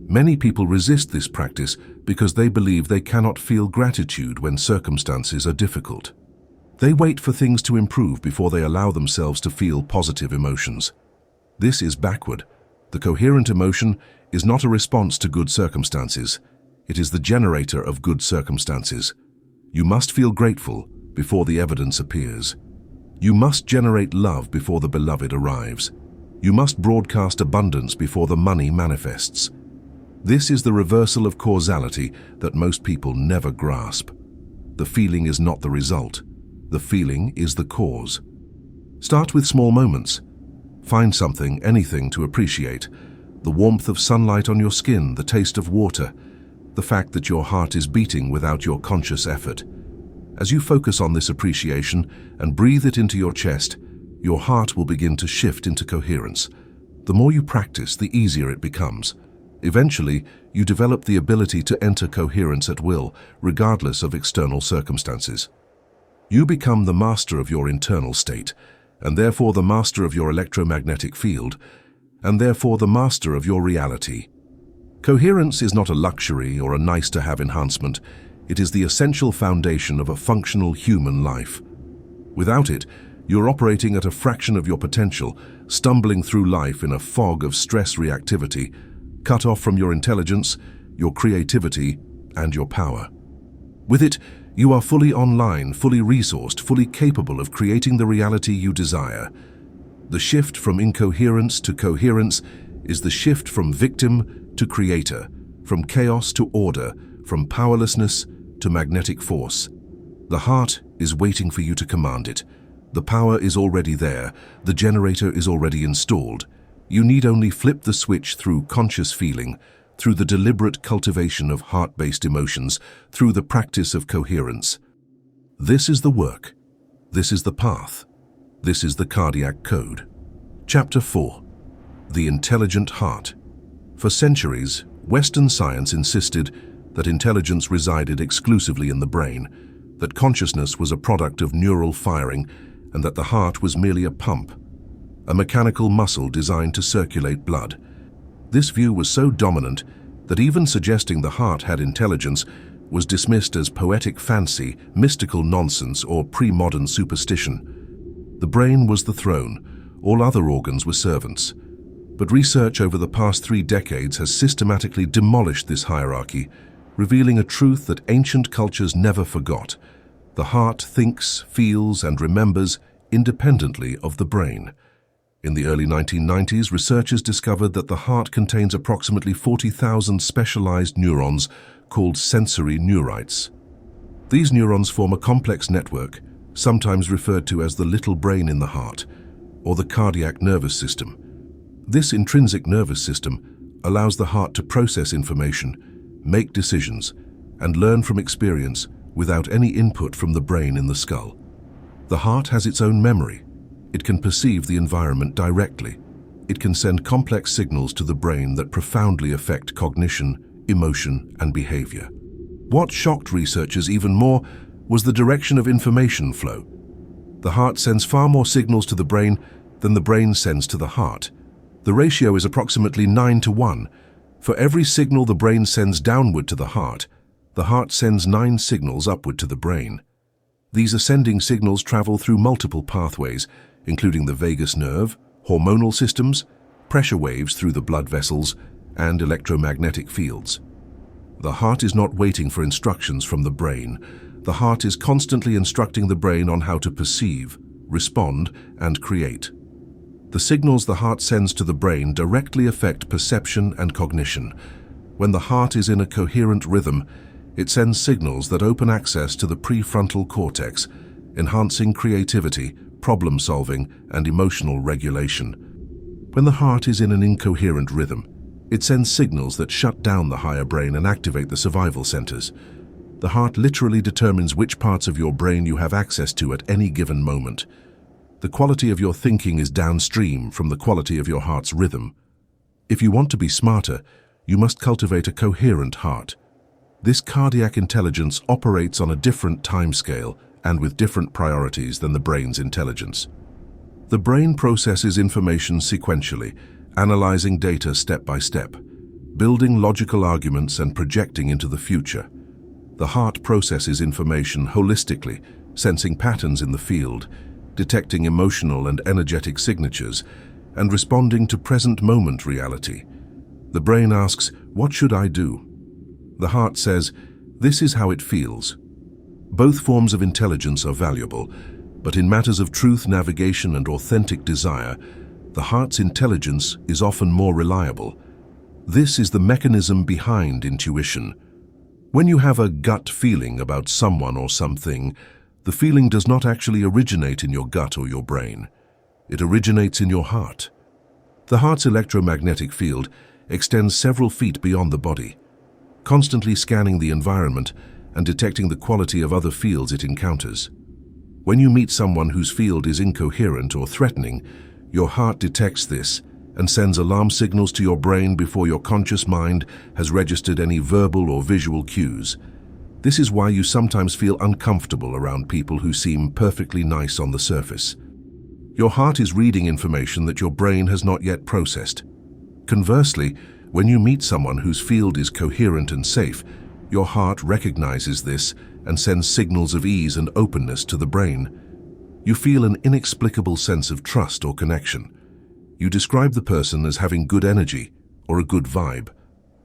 Many people resist this practice because they believe they cannot feel gratitude when circumstances are difficult. They wait for things to improve before they allow themselves to feel positive emotions. This is backward. The coherent emotion is not a response to good circumstances. It is the generator of good circumstances. You must feel grateful before the evidence appears. You must generate love before the beloved arrives. You must broadcast abundance before the money manifests. This is the reversal of causality that most people never grasp. The feeling is not the result. The feeling is the cause. Start with small moments. Find something, anything to appreciate. The warmth of sunlight on your skin, the taste of water, the fact that your heart is beating without your conscious effort. As you focus on this appreciation and breathe it into your chest, your heart will begin to shift into coherence. The more you practice, the easier it becomes. Eventually, you develop the ability to enter coherence at will, regardless of external circumstances. You become the master of your internal state, and therefore the master of your electromagnetic field, and therefore the master of your reality. Coherence is not a luxury or a nice-to-have enhancement. It is the essential foundation of a functional human life. Without it, you're operating at a fraction of your potential, stumbling through life in a fog of stress reactivity, cut off from your intelligence, your creativity, and your power. With it, you are fully online, fully resourced, fully capable of creating the reality you desire. The shift from incoherence to coherence is the shift from victim to creator, from chaos to order, from powerlessness to magnetic force. The heart is waiting for you to command it. The power is already there. The generator is already installed. You need only flip the switch through conscious feeling, through the deliberate cultivation of heart-based emotions, through the practice of coherence. This is the work. This is the path. This is the cardiac code. Chapter 4. The Intelligent Heart. For centuries, Western science insisted that intelligence resided exclusively in the brain, that consciousness was a product of neural firing, and that the heart was merely a pump, a mechanical muscle designed to circulate blood. This view was so dominant that even suggesting the heart had intelligence was dismissed as poetic fancy, mystical nonsense, or pre-modern superstition. The brain was the throne, all other organs were servants. But research over the past 3 decades has systematically demolished this hierarchy, revealing a truth that ancient cultures never forgot. The heart thinks, feels, and remembers independently of the brain. In the early 1990s, researchers discovered that the heart contains approximately 40,000 specialized neurons called sensory neurites. These neurons form a complex network, sometimes referred to as the little brain in the heart, or the cardiac nervous system. This intrinsic nervous system allows the heart to process information, make decisions, and learn from experience without any input from the brain in the skull. The heart has its own memory. It can perceive the environment directly. It can send complex signals to the brain that profoundly affect cognition, emotion, and behavior. What shocked researchers even more was the direction of information flow. The heart sends far more signals to the brain than the brain sends to the heart. The ratio is approximately 9:1. For every signal the brain sends downward to the heart sends 9 signals upward to the brain. These ascending signals travel through multiple pathways, including the vagus nerve, hormonal systems, pressure waves through the blood vessels, and electromagnetic fields. The heart is not waiting for instructions from the brain. The heart is constantly instructing the brain on how to perceive, respond, and create. The signals the heart sends to the brain directly affect perception and cognition. When the heart is in a coherent rhythm, it sends signals that open access to the prefrontal cortex, enhancing creativity, problem-solving, and emotional regulation. When the heart is in an incoherent rhythm, it sends signals that shut down the higher brain and activate the survival centers. The heart literally determines which parts of your brain you have access to at any given moment. The quality of your thinking is downstream from the quality of your heart's rhythm. If you want to be smarter, you must cultivate a coherent heart. This cardiac intelligence operates on a different timescale and with different priorities than the brain's intelligence. The brain processes information sequentially, analyzing data step by step, building logical arguments and projecting into the future. The heart processes information holistically, sensing patterns in the field, detecting emotional and energetic signatures, and responding to present-moment reality. The brain asks, "What should I do?" The heart says, "This is how it feels." Both forms of intelligence are valuable, but in matters of truth, navigation, and authentic desire, the heart's intelligence is often more reliable. This is the mechanism behind intuition. When you have a gut feeling about someone or something, the feeling does not actually originate in your gut or your brain. It originates in your heart. The heart's electromagnetic field extends several feet beyond the body, constantly scanning the environment and detecting the quality of other fields it encounters. When you meet someone whose field is incoherent or threatening, your heart detects this and sends alarm signals to your brain before your conscious mind has registered any verbal or visual cues. This is why you sometimes feel uncomfortable around people who seem perfectly nice on the surface. Your heart is reading information that your brain has not yet processed. Conversely, when you meet someone whose field is coherent and safe, your heart recognizes this and sends signals of ease and openness to the brain. You feel an inexplicable sense of trust or connection. You describe the person as having good energy or a good vibe.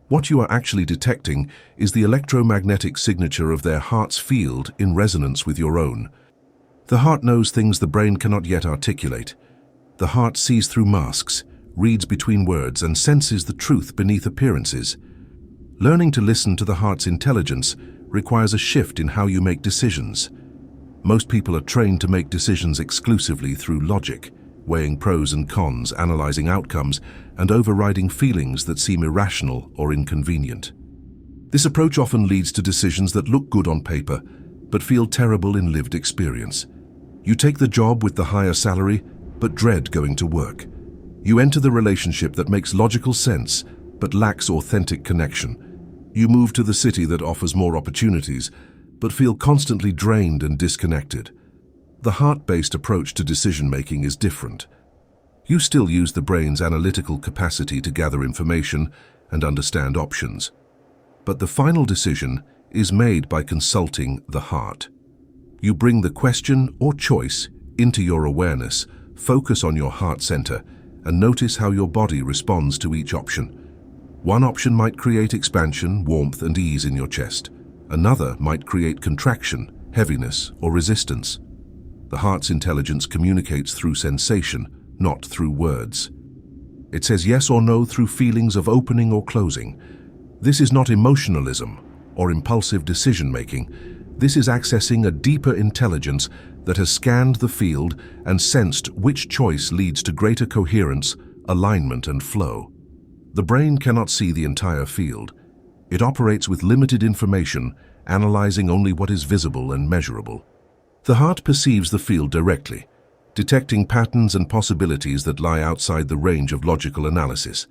What you are actually detecting is the electromagnetic signature of their heart's field in resonance with your own. The heart knows things the brain cannot yet articulate. The heart sees through masks, reads between words, and senses the truth beneath appearances. Learning to listen to the heart's intelligence requires a shift in how you make decisions. Most people are trained to make decisions exclusively through logic, weighing pros and cons, analyzing outcomes, and overriding feelings that seem irrational or inconvenient. This approach often leads to decisions that look good on paper, but feel terrible in lived experience. You take the job with the higher salary, but dread going to work. You enter the relationship that makes logical sense, but lacks authentic connection. You move to the city that offers more opportunities, but feel constantly drained and disconnected. The heart-based approach to decision-making is different. You still use the brain's analytical capacity to gather information and understand options. But the final decision is made by consulting the heart. You bring the question or choice into your awareness, focus on your heart center, and notice how your body responds to each option. One option might create expansion, warmth, and ease in your chest. Another might create contraction, heaviness, or resistance. The heart's intelligence communicates through sensation, not through words. It says yes or no through feelings of opening or closing. This is not emotionalism or impulsive decision-making. This is accessing a deeper intelligence that has scanned the field and sensed which choice leads to greater coherence, alignment, and flow. The brain cannot see the entire field. It operates with limited information, analyzing only what is visible and measurable. The heart perceives the field directly, detecting patterns and possibilities that lie outside the range of logical analysis.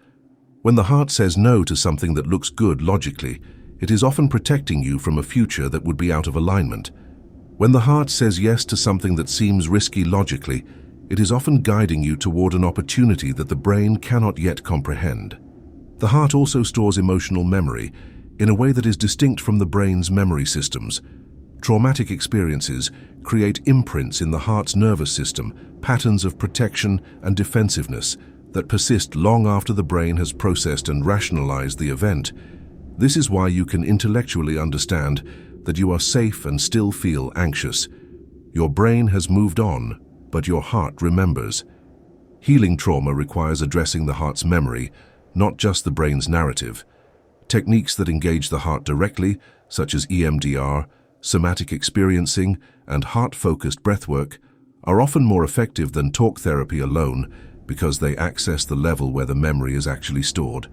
When the heart says no to something that looks good logically, it is often protecting you from a future that would be out of alignment. When the heart says yes to something that seems risky logically, it is often guiding you toward an opportunity that the brain cannot yet comprehend. The heart also stores emotional memory in a way that is distinct from the brain's memory systems. Traumatic experiences create imprints in the heart's nervous system, patterns of protection and defensiveness that persist long after the brain has processed and rationalized the event. This is why you can intellectually understand that you are safe and still feel anxious. Your brain has moved on, but your heart remembers. Healing trauma requires addressing the heart's memory, not just the brain's narrative. Techniques that engage the heart directly, such as EMDR, somatic experiencing, and heart-focused breathwork, are often more effective than talk therapy alone because they access the level where the memory is actually stored.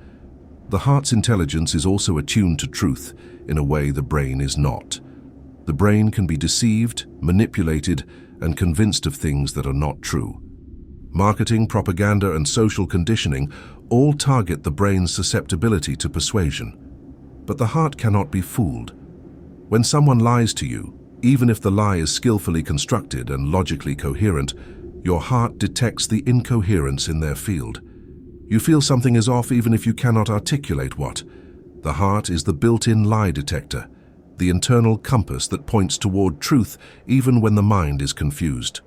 The heart's intelligence is also attuned to truth in a way the brain is not. The brain can be deceived, manipulated, and convinced of things that are not true. Marketing, propaganda, and social conditioning all target the brain's susceptibility to persuasion. But the heart cannot be fooled. When someone lies to you, even if the lie is skillfully constructed and logically coherent, your heart detects the incoherence in their field. You feel something is off even if you cannot articulate what. The heart is the built-in lie detector, the internal compass that points toward truth even when the mind is confused.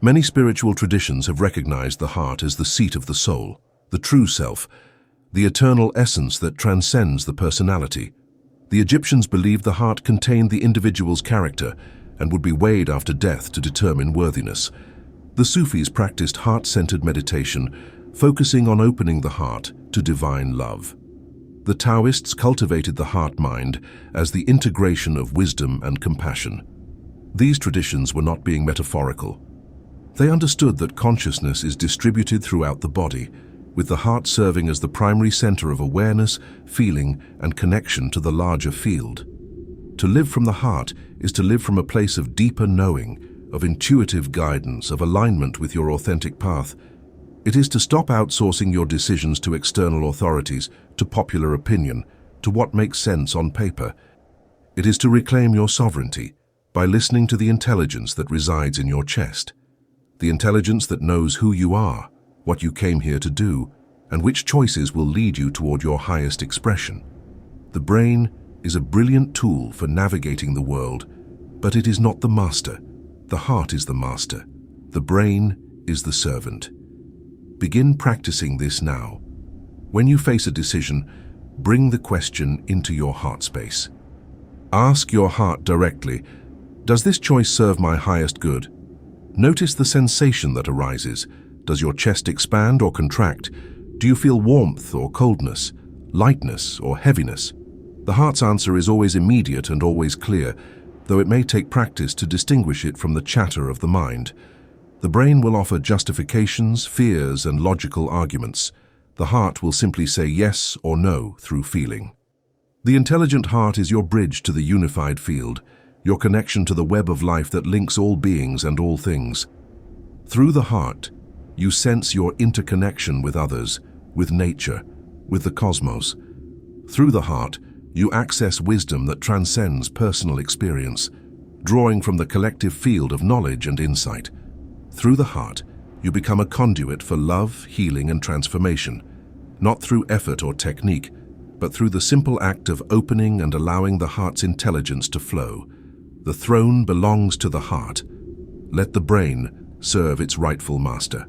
Many spiritual traditions have recognized the heart as the seat of the soul, the true self, the eternal essence that transcends the personality. The Egyptians believed the heart contained the individual's character and would be weighed after death to determine worthiness. The Sufis practiced heart-centered meditation, focusing on opening the heart to divine love. The Taoists cultivated the heart-mind as the integration of wisdom and compassion. These traditions were not being metaphorical. They understood that consciousness is distributed throughout the body, with the heart serving as the primary center of awareness, feeling, and connection to the larger field. To live from the heart is to live from a place of deeper knowing, of intuitive guidance, of alignment with your authentic path. It is to stop outsourcing your decisions to external authorities, to popular opinion, to what makes sense on paper. It is to reclaim your sovereignty by listening to the intelligence that resides in your chest. The intelligence that knows who you are, what you came here to do, and which choices will lead you toward your highest expression. The brain is a brilliant tool for navigating the world, but it is not the master. The heart is the master. The brain is the servant. Begin practicing this now. When you face a decision, bring the question into your heart space. Ask your heart directly, does this choice serve my highest good? Notice the sensation that arises. Does your chest expand or contract? Do you feel warmth or coldness, lightness or heaviness? The heart's answer is always immediate and always clear, though it may take practice to distinguish it from the chatter of the mind. The brain will offer justifications, fears, and logical arguments. The heart will simply say yes or no through feeling. The intelligent heart is your bridge to the unified field, your connection to the web of life that links all beings and all things. Through the heart, you sense your interconnection with others, with nature, with the cosmos. Through the heart, you access wisdom that transcends personal experience, drawing from the collective field of knowledge and insight. Through the heart, you become a conduit for love, healing, and transformation, not through effort or technique, but through the simple act of opening and allowing the heart's intelligence to flow. The throne belongs to the heart. Let the brain serve its rightful master.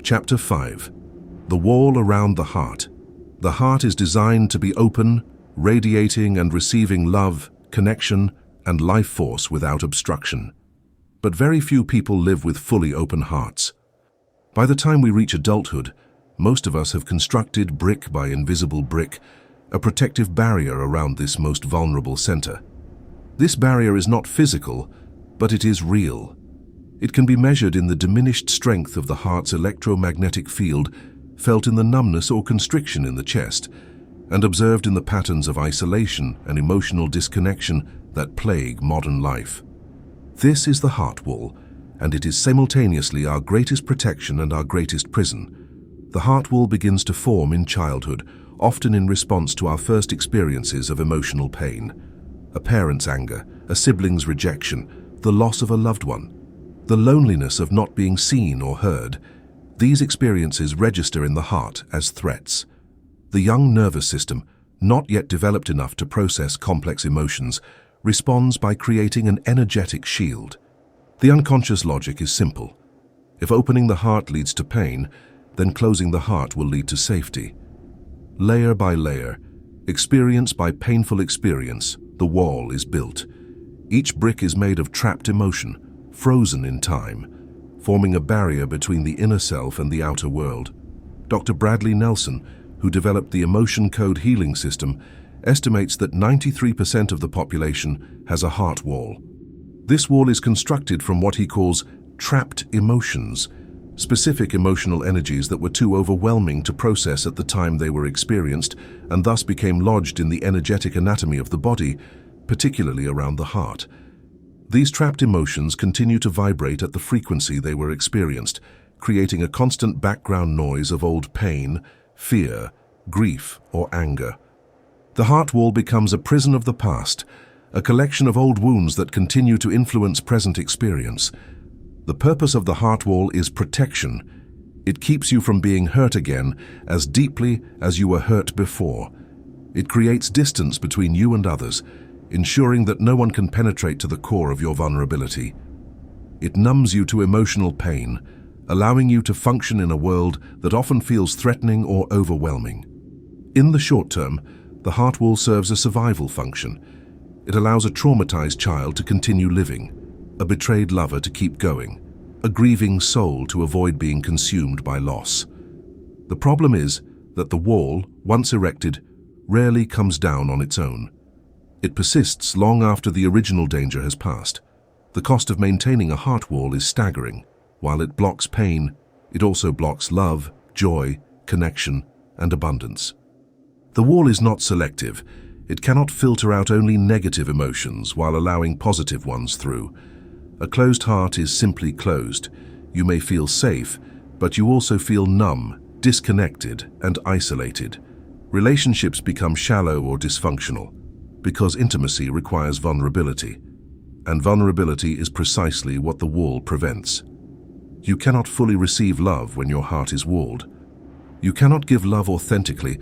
Chapter 5. The wall around the heart. The heart is designed to be open, radiating and receiving love, connection, and life force without obstruction. But very few people live with fully open hearts. By the time we reach adulthood, most of us have constructed brick by invisible brick a protective barrier around this most vulnerable center. This barrier is not physical, but it is real. It can be measured in the diminished strength of the heart's electromagnetic field, felt in the numbness or constriction in the chest, and observed in the patterns of isolation and emotional disconnection that plague modern life. This is the heart wall, and it is simultaneously our greatest protection and our greatest prison. The heart wall begins to form in childhood, often in response to our first experiences of emotional pain. A parent's anger, a sibling's rejection, the loss of a loved one, the loneliness of not being seen or heard. These experiences register in the heart as threats. The young nervous system, not yet developed enough to process complex emotions, responds by creating an energetic shield. The unconscious logic is simple. If opening the heart leads to pain, then closing the heart will lead to safety. Layer by layer, experience by painful experience, the wall is built. Each brick is made of trapped emotion, frozen in time, forming a barrier between the inner self and the outer world. Dr. Bradley Nelson, who developed the emotion code healing system, estimates that 93% of the population has a heart wall. This wall is constructed from what he calls trapped emotions, specific emotional energies that were too overwhelming to process at the time they were experienced and thus became lodged in the energetic anatomy of the body, particularly around the heart. These trapped emotions continue to vibrate at the frequency they were experienced, creating a constant background noise of old pain, fear, grief, or anger. The heart wall becomes a prison of the past, a collection of old wounds that continue to influence present experience. The purpose of the heart wall is protection. It keeps you from being hurt again as deeply as you were hurt before. It creates distance between you and others, ensuring that no one can penetrate to the core of your vulnerability. It numbs you to emotional pain, allowing you to function in a world that often feels threatening or overwhelming. In the short term, the heart wall serves a survival function. It allows a traumatized child to continue living, a betrayed lover to keep going, a grieving soul to avoid being consumed by loss. The problem is that the wall, once erected, rarely comes down on its own. It persists long after the original danger has passed. The cost of maintaining a heart wall is staggering. While it blocks pain, it also blocks love, joy, connection, and abundance. The wall is not selective. It cannot filter out only negative emotions while allowing positive ones through. A closed heart is simply closed. You may feel safe, but you also feel numb, disconnected, and isolated. Relationships become shallow or dysfunctional because intimacy requires vulnerability, and vulnerability is precisely what the wall prevents. You cannot fully receive love when your heart is walled. You cannot give love authentically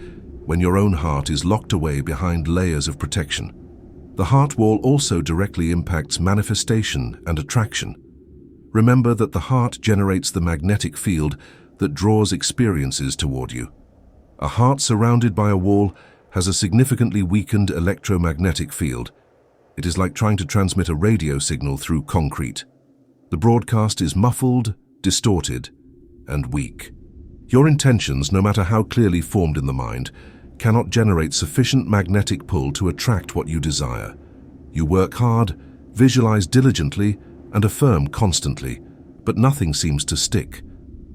when your own heart is locked away behind layers of protection. The heart wall also directly impacts manifestation and attraction. Remember that the heart generates the magnetic field that draws experiences toward you. A heart surrounded by a wall has a significantly weakened electromagnetic field. It is like trying to transmit a radio signal through concrete. The broadcast is muffled, distorted, and weak. Your intentions, no matter how clearly formed in the mind, cannot generate sufficient magnetic pull to attract what you desire. You work hard, visualize diligently, and affirm constantly, but nothing seems to stick.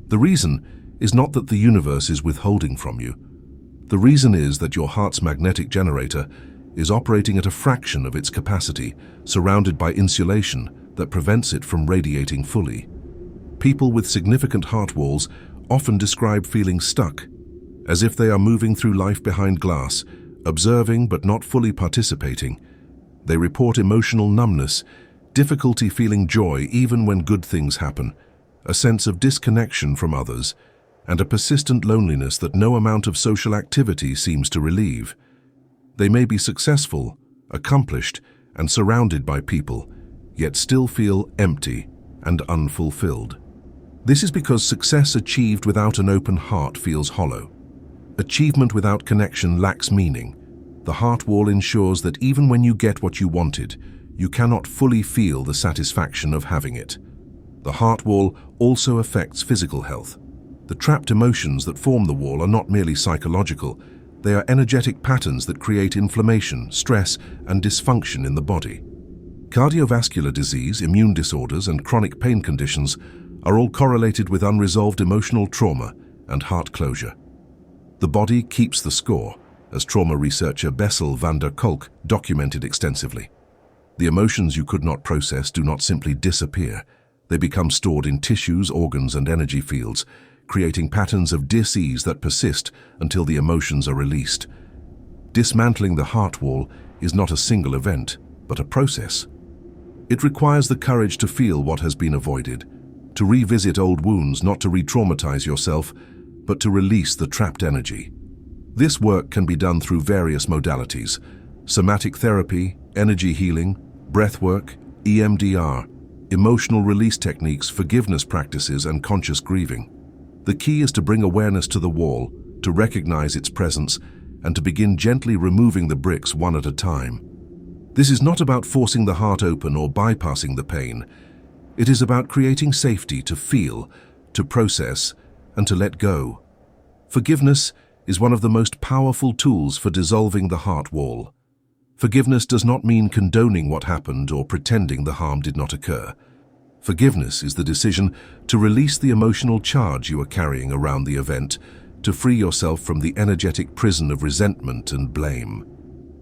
The reason is not that the universe is withholding from you. The reason is that your heart's magnetic generator is operating at a fraction of its capacity, surrounded by insulation that prevents it from radiating fully. People with significant heart walls often describe feeling stuck, as if they are moving through life behind glass, observing but not fully participating. They report emotional numbness, difficulty feeling joy even when good things happen, a sense of disconnection from others, and a persistent loneliness that no amount of social activity seems to relieve. They may be successful, accomplished, and surrounded by people, yet still feel empty and unfulfilled. This is because success achieved without an open heart feels hollow. Achievement without connection lacks meaning. The heart wall ensures that even when you get what you wanted, you cannot fully feel the satisfaction of having it. The heart wall also affects physical health. The trapped emotions that form the wall are not merely psychological. They are energetic patterns that create inflammation, stress, and dysfunction in the body. Cardiovascular disease, immune disorders, and chronic pain conditions are all correlated with unresolved emotional trauma and heart closure. The body keeps the score, as trauma researcher Bessel van der Kolk documented extensively. The emotions you could not process do not simply disappear. They become stored in tissues, organs, and energy fields, creating patterns of dis-ease that persist until the emotions are released. Dismantling the heart wall is not a single event, but a process. It requires the courage to feel what has been avoided, to revisit old wounds, not to re-traumatize yourself, but to release the trapped energy. This work can be done through various modalities: somatic therapy, energy healing, breathwork, EMDR, emotional release techniques, forgiveness practices, and conscious grieving. The key is to bring awareness to the wall, to recognize its presence, and to begin gently removing the bricks one at a time. This is not about forcing the heart open or bypassing the pain. It is about creating safety to feel, to process, and to let go. Forgiveness is one of the most powerful tools for dissolving the heart wall. Forgiveness does not mean condoning what happened or pretending the harm did not occur. Forgiveness is the decision to release the emotional charge you are carrying around the event, to free yourself from the energetic prison of resentment and blame.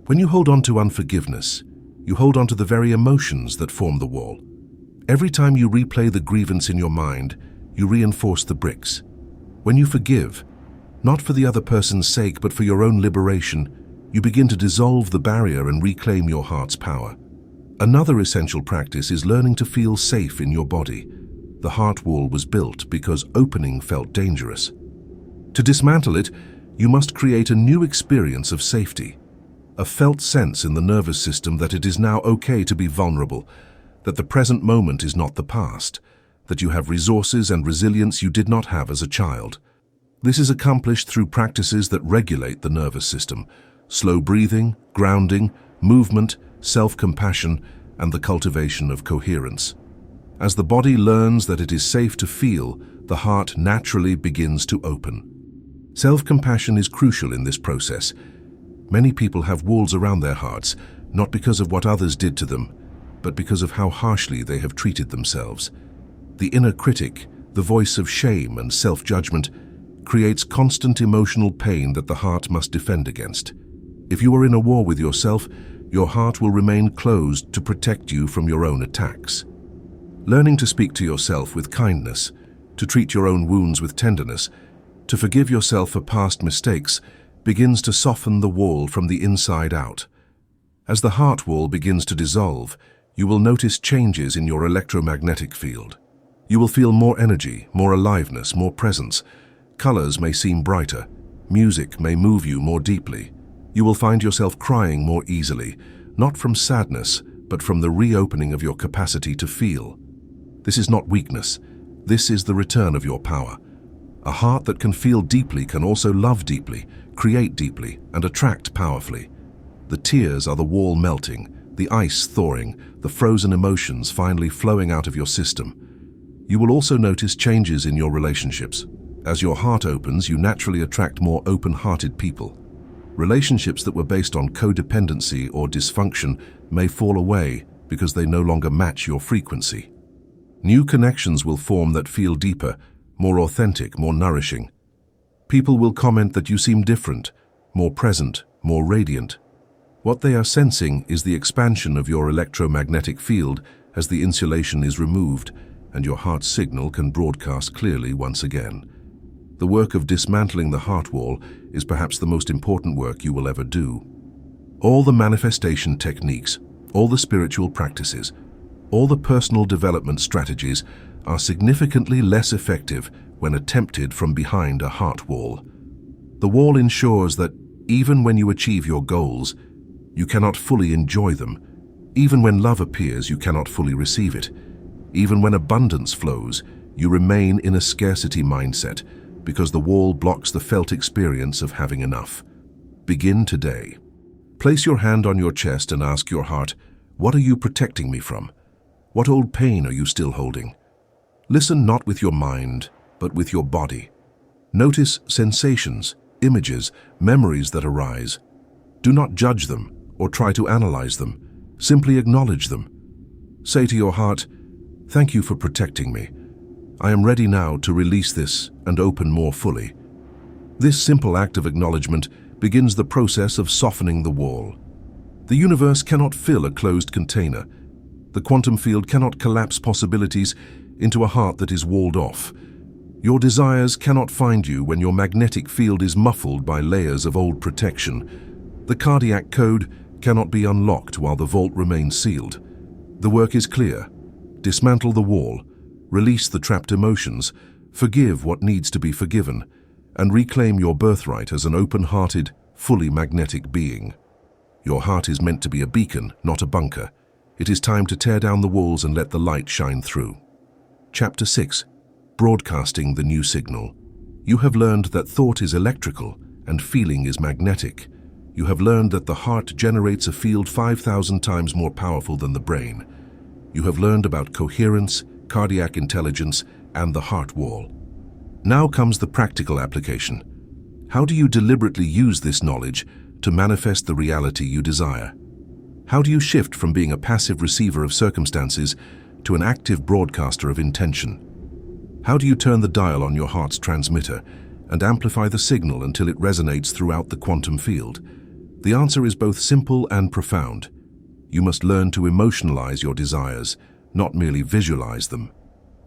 When you hold on to unforgiveness, you hold on to the very emotions that form the wall. Every time you replay the grievance in your mind, you reinforce the bricks. When you forgive, not for the other person's sake but for your own liberation, you begin to dissolve the barrier and reclaim your heart's power. Another essential practice is learning to feel safe in your body. The heart wall was built because opening felt dangerous. To dismantle it, you must create a new experience of safety, a felt sense in the nervous system that it is now okay to be vulnerable, that the present moment is not the past, that you have resources and resilience you did not have as a child. This is accomplished through practices that regulate the nervous system: slow breathing, grounding, movement, self-compassion, and the cultivation of coherence. As the body learns that it is safe to feel, the heart naturally begins to open. Self-compassion is crucial in this process. Many people have walls around their hearts, not because of what others did to them, but because of how harshly they have treated themselves. The inner critic, the voice of shame and self-judgment, creates constant emotional pain that the heart must defend against. If you are in a war with yourself, your heart will remain closed to protect you from your own attacks. Learning to speak to yourself with kindness, to treat your own wounds with tenderness, to forgive yourself for past mistakes, begins to soften the wall from the inside out. As the heart wall begins to dissolve, you will notice changes in your electromagnetic field. You will feel more energy, more aliveness, more presence. Colors may seem brighter. Music may move you more deeply. You will find yourself crying more easily, not from sadness, but from the reopening of your capacity to feel. This is not weakness. This is the return of your power. A heart that can feel deeply can also love deeply, create deeply, and attract powerfully. The tears are the wall melting, the ice thawing, the frozen emotions finally flowing out of your system. You will also notice changes in your relationships. As your heart opens, you naturally attract more open-hearted people. Relationships that were based on codependency or dysfunction may fall away because they no longer match your frequency. New connections will form that feel deeper, more authentic, more nourishing. People will comment that you seem different, more present, more radiant. What they are sensing is the expansion of your electromagnetic field as the insulation is removed and your heart's signal can broadcast clearly once again. The work of dismantling the heart wall is perhaps the most important work you will ever do. All the manifestation techniques, all the spiritual practices, all the personal development strategies are significantly less effective when attempted from behind a heart wall. The wall ensures that even when you achieve your goals, you cannot fully enjoy them. Even when love appears, you cannot fully receive it. Even when abundance flows, you remain in a scarcity mindset because the wall blocks the felt experience of having enough. Begin today. Place your hand on your chest and ask your heart, what are you protecting me from? What old pain are you still holding? Listen not with your mind, but with your body. Notice sensations, images, memories that arise. Do not judge them or try to analyze them. Simply acknowledge them. Say to your heart, thank you for protecting me. I am ready now to release this and open more fully. This simple act of acknowledgement begins the process of softening the wall. The universe cannot fill a closed container. The quantum field cannot collapse possibilities into a heart that is walled off. Your desires cannot find you when your magnetic field is muffled by layers of old protection. The cardiac code cannot be unlocked while the vault remains sealed. The work is clear. Dismantle the wall, release the trapped emotions, forgive what needs to be forgiven, and reclaim your birthright as an open-hearted, fully magnetic being. Your heart is meant to be a beacon, not a bunker. It is time to tear down the walls and let the light shine through. Chapter 6. Broadcasting the new signal. You have learned that thought is electrical and feeling is magnetic. You have learned that the heart generates a field 5,000 times more powerful than the brain. You have learned about coherence, cardiac intelligence, and the heart wall. Now comes the practical application. How do you deliberately use this knowledge to manifest the reality you desire? How do you shift from being a passive receiver of circumstances to an active broadcaster of intention? How do you turn the dial on your heart's transmitter and amplify the signal until it resonates throughout the quantum field? The answer is both simple and profound. You must learn to emotionalize your desires, not merely visualize them.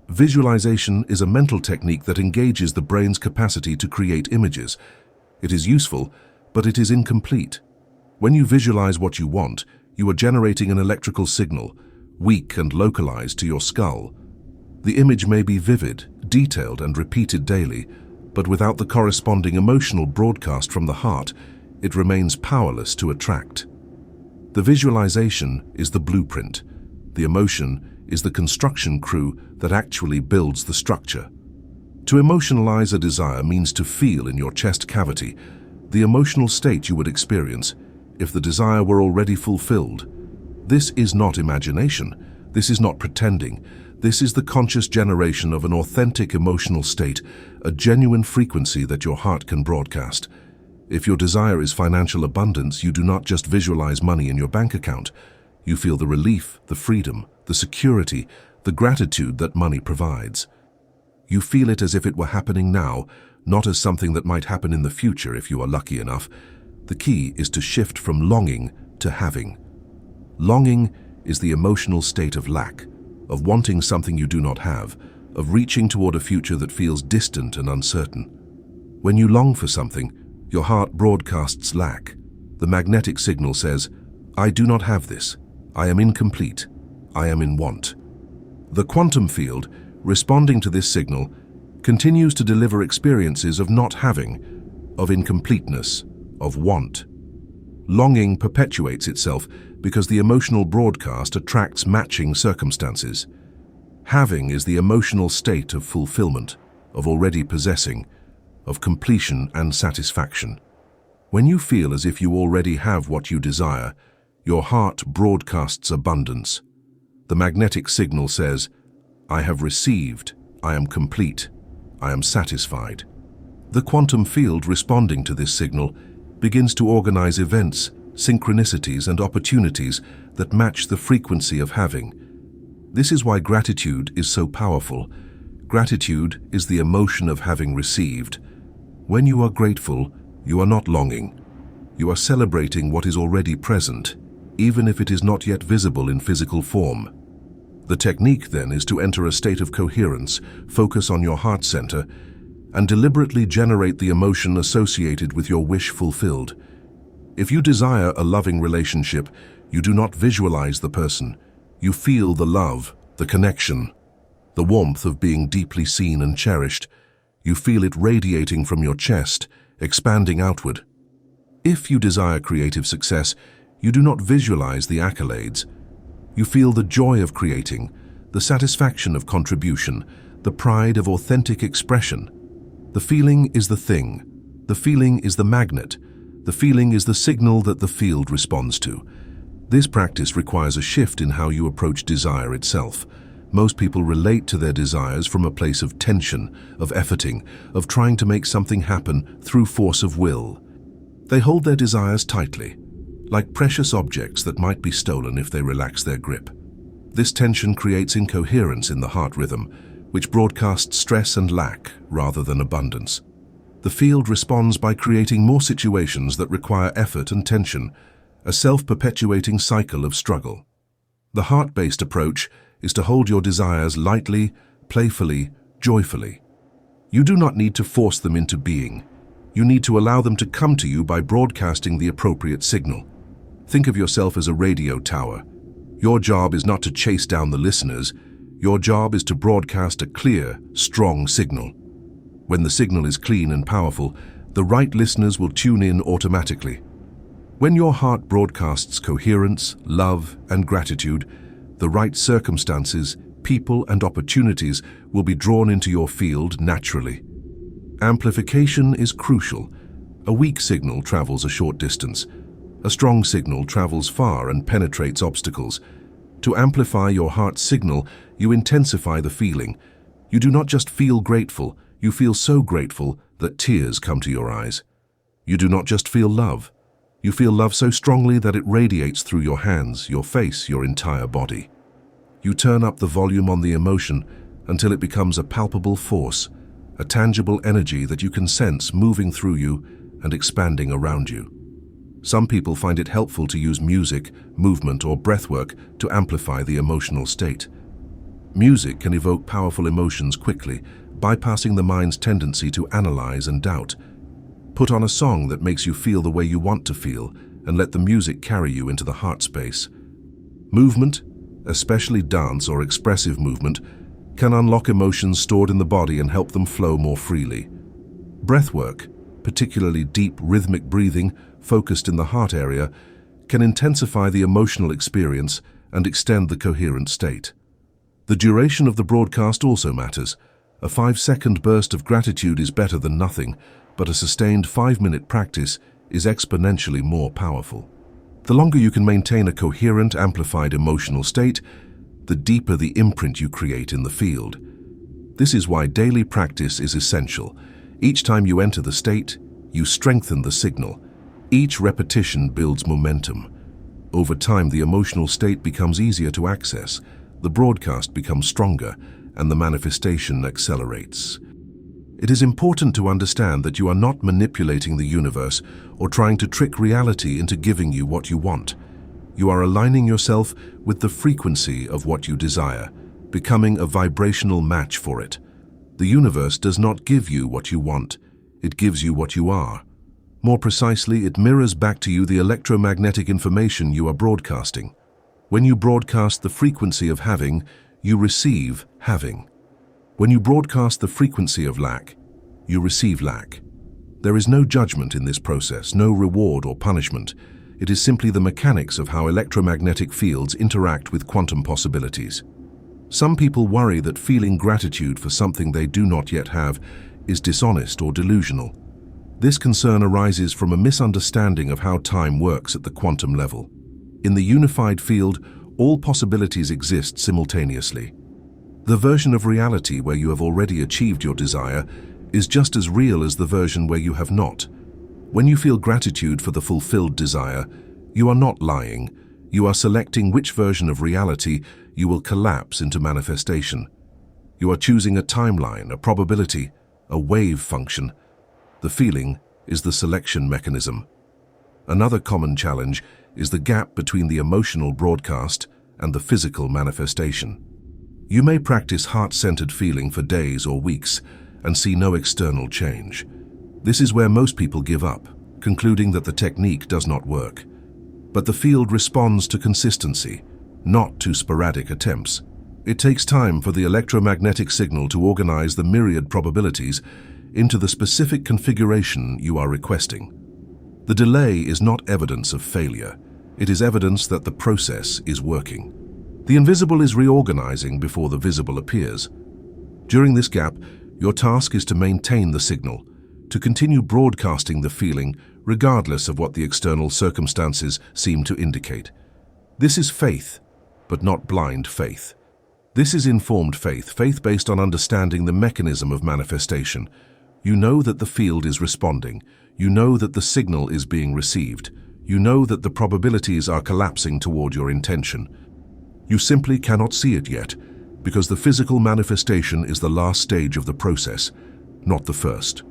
Visualization is a mental technique that engages the brain's capacity to create images. It is useful, but it is incomplete. When you visualize what you want, you are generating an electrical signal, weak and localized to your skull. The image may be vivid, detailed, and repeated daily, but without the corresponding emotional broadcast from the heart, it remains powerless to attract. The visualization is the blueprint. The emotion is the construction crew that actually builds the structure. To emotionalize a desire means to feel in your chest cavity the emotional state you would experience if the desire were already fulfilled. This is not imagination. This is not pretending. This is the conscious generation of an authentic emotional state, a genuine frequency that your heart can broadcast. If your desire is financial abundance, you do not just visualize money in your bank account. You feel the relief, the freedom, the security, the gratitude that money provides. You feel it as if it were happening now, not as something that might happen in the future if you are lucky enough. The key is to shift from longing to having. Longing is the emotional state of lack, of wanting something you do not have, of reaching toward a future that feels distant and uncertain. When you long for something, your heart broadcasts lack. The magnetic signal says, "I do not have this. I am incomplete. I am in want." The quantum field, responding to this signal, continues to deliver experiences of not having, of incompleteness, of want. Longing perpetuates itself because the emotional broadcast attracts matching circumstances. Having is the emotional state of fulfillment, of already possessing, of completion and satisfaction. When you feel as if you already have what you desire, your heart broadcasts abundance. The magnetic signal says, "I have received, I am complete, I am satisfied." The quantum field, responding to this signal, begins to organize events, synchronicities, and opportunities that match the frequency of having. This is why gratitude is so powerful. Gratitude is the emotion of having received. When you are grateful, you are not longing. You are celebrating what is already present, even if it is not yet visible in physical form. The technique, then, is to enter a state of coherence, focus on your heart center, and deliberately generate the emotion associated with your wish fulfilled. If you desire a loving relationship, you do not visualize the person. You feel the love, the connection, the warmth of being deeply seen and cherished. You feel it radiating from your chest, expanding outward. If you desire creative success, you do not visualize the accolades. You feel the joy of creating, the satisfaction of contribution, the pride of authentic expression. The feeling is the thing. The feeling is the magnet. The feeling is the signal that the field responds to. This practice requires a shift in how you approach desire itself. Most people relate to their desires from a place of tension, of efforting, of trying to make something happen through force of will. They hold their desires tightly, like precious objects that might be stolen if they relax their grip. This tension creates incoherence in the heart rhythm, which broadcasts stress and lack rather than abundance. The field responds by creating more situations that require effort and tension, a self-perpetuating cycle of struggle. The heart-based approach is to hold your desires lightly, playfully, joyfully. You do not need to force them into being. You need to allow them to come to you by broadcasting the appropriate signal. Think of yourself as a radio tower. Your job is not to chase down the listeners. Your job is to broadcast a clear, strong signal. When the signal is clean and powerful, the right listeners will tune in automatically. When your heart broadcasts coherence, love, and gratitude, the right circumstances, people, and opportunities will be drawn into your field naturally. Amplification is crucial. A weak signal travels a short distance. A strong signal travels far and penetrates obstacles. To amplify your heart's signal, you intensify the feeling. You do not just feel grateful, you feel so grateful that tears come to your eyes. You do not just feel love. You feel love so strongly that it radiates through your hands, your face, your entire body. You turn up the volume on the emotion until it becomes a palpable force, a tangible energy that you can sense moving through you and expanding around you. Some people find it helpful to use music, movement, or breathwork to amplify the emotional state. Music can evoke powerful emotions quickly, bypassing the mind's tendency to analyze and doubt. Put on a song that makes you feel the way you want to feel, and let the music carry you into the heart space. Movement, especially dance or expressive movement, can unlock emotions stored in the body and help them flow more freely. Breathwork, particularly deep rhythmic breathing focused in the heart area, can intensify the emotional experience and extend the coherent state. The duration of the broadcast also matters. A 5-second burst of gratitude is better than nothing, but a sustained 5-minute practice is exponentially more powerful. The longer you can maintain a coherent, amplified emotional state, the deeper the imprint you create in the field. This is why daily practice is essential. Each time you enter the state, you strengthen the signal. Each repetition builds momentum. Over time, the emotional state becomes easier to access, the broadcast becomes stronger, and the manifestation accelerates. It is important to understand that you are not manipulating the universe or trying to trick reality into giving you what you want. You are aligning yourself with the frequency of what you desire, becoming a vibrational match for it. The universe does not give you what you want, it gives you what you are. More precisely, it mirrors back to you the electromagnetic information you are broadcasting. When you broadcast the frequency of having, you receive having. When you broadcast the frequency of lack, you receive lack. There is no judgment in this process, no reward or punishment. It is simply the mechanics of how electromagnetic fields interact with quantum possibilities. Some people worry that feeling gratitude for something they do not yet have is dishonest or delusional. This concern arises from a misunderstanding of how time works at the quantum level. In the unified field, all possibilities exist simultaneously. The version of reality where you have already achieved your desire is just as real as the version where you have not. When you feel gratitude for the fulfilled desire, you are not lying. You are selecting which version of reality you will collapse into manifestation. You are choosing a timeline, a probability, a wave function. The feeling is the selection mechanism. Another common challenge is the gap between the emotional broadcast and the physical manifestation. You may practice heart-centered feeling for days or weeks and see no external change. This is where most people give up, concluding that the technique does not work. But the field responds to consistency, not to sporadic attempts. It takes time for the electromagnetic signal to organize the myriad probabilities into the specific configuration you are requesting. The delay is not evidence of failure. It is evidence that the process is working. The invisible is reorganizing before the visible appears. During this gap, your task is to maintain the signal, to continue broadcasting the feeling regardless of what the external circumstances seem to indicate. This is faith, but not blind faith. This is informed faith, faith based on understanding the mechanism of manifestation. You know that the field is responding. You know that the signal is being received. You know that the probabilities are collapsing toward your intention. You simply cannot see it yet, because the physical manifestation is the last stage of the process, not the first.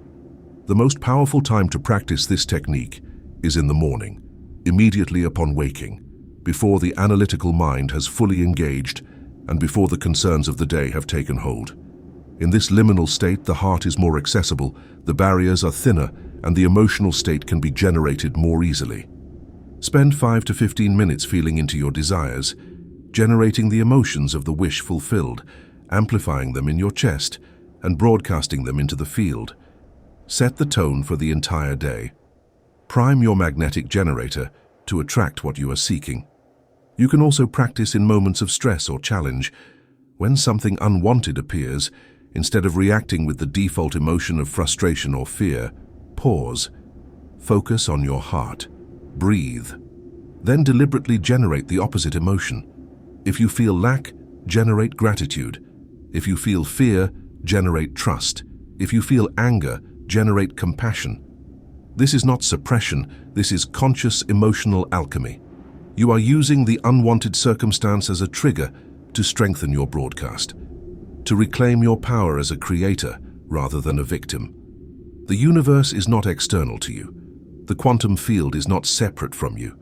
The most powerful time to practice this technique is in the morning, immediately upon waking, before the analytical mind has fully engaged and before the concerns of the day have taken hold. In this liminal state, the heart is more accessible, the barriers are thinner, and the emotional state can be generated more easily. Spend 5 to 15 minutes feeling into your desires, generating the emotions of the wish fulfilled, amplifying them in your chest, and broadcasting them into the field. Set the tone for the entire day. Prime your magnetic generator to attract what you are seeking. You can also practice in moments of stress or challenge. When something unwanted appears, instead of reacting with the default emotion of frustration or fear, pause. Focus on your heart. Breathe. Then deliberately generate the opposite emotion. If you feel lack, generate gratitude. If you feel fear, generate trust. If you feel anger, generate compassion. This is not suppression, this is conscious emotional alchemy. You are using the unwanted circumstance as a trigger to strengthen your broadcast, to reclaim your power as a creator rather than a victim. The universe is not external to you. The quantum field is not separate from you.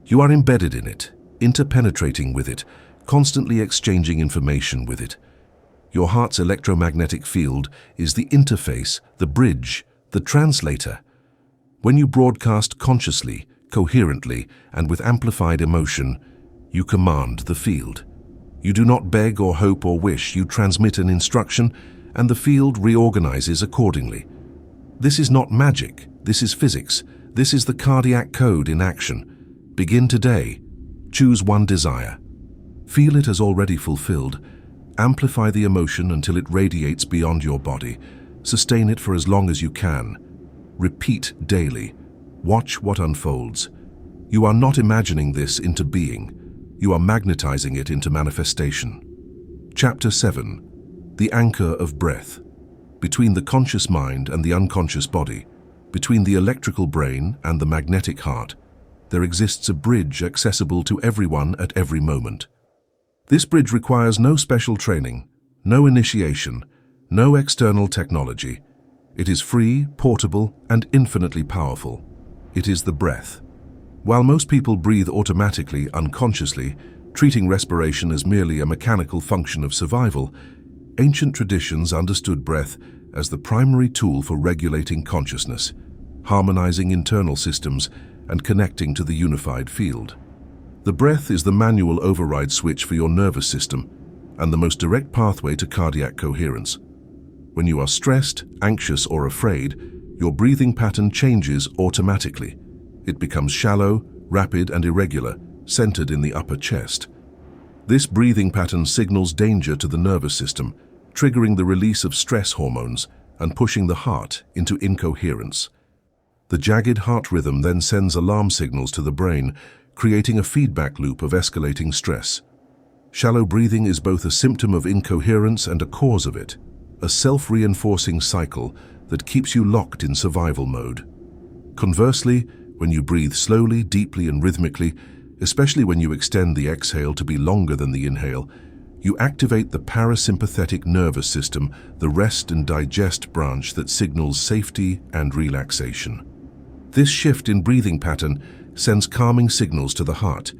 You are embedded in it, interpenetrating with it, constantly exchanging information with it. Your heart's electromagnetic field is the interface, the bridge, the translator. When you broadcast consciously, coherently, and with amplified emotion, you command the field. You do not beg or hope or wish, you transmit an instruction, and the field reorganizes accordingly. This is not magic, this is physics. This is the cardiac code in action. Begin today. Choose one desire. Feel it as already fulfilled. Amplify the emotion until it radiates beyond your body. Sustain it for as long as you can. Repeat daily. Watch what unfolds. You are not imagining this into being. You are magnetizing it into manifestation. Chapter 7. The Anchor of Breath. Between the conscious mind and the unconscious body, between the electrical brain and the magnetic heart, there exists a bridge accessible to everyone at every moment. This bridge requires no special training, no initiation, no external technology. It is free, portable, and infinitely powerful. It is the breath. While most people breathe automatically, unconsciously, treating respiration as merely a mechanical function of survival, ancient traditions understood breath as the primary tool for regulating consciousness, harmonizing internal systems, and connecting to the unified field. The breath is the manual override switch for your nervous system and the most direct pathway to cardiac coherence. When you are stressed, anxious, or afraid, your breathing pattern changes automatically. It becomes shallow, rapid, and irregular, centered in the upper chest. This breathing pattern signals danger to the nervous system, triggering the release of stress hormones and pushing the heart into incoherence. The jagged heart rhythm then sends alarm signals to the brain, creating a feedback loop of escalating stress. Shallow breathing is both a symptom of incoherence and a cause of it, a self-reinforcing cycle that keeps you locked in survival mode. Conversely, when you breathe slowly, deeply, and rhythmically, especially when you extend the exhale to be longer than the inhale, you activate the parasympathetic nervous system, the rest and digest branch that signals safety and relaxation. This shift in breathing pattern sends calming signals to the heart,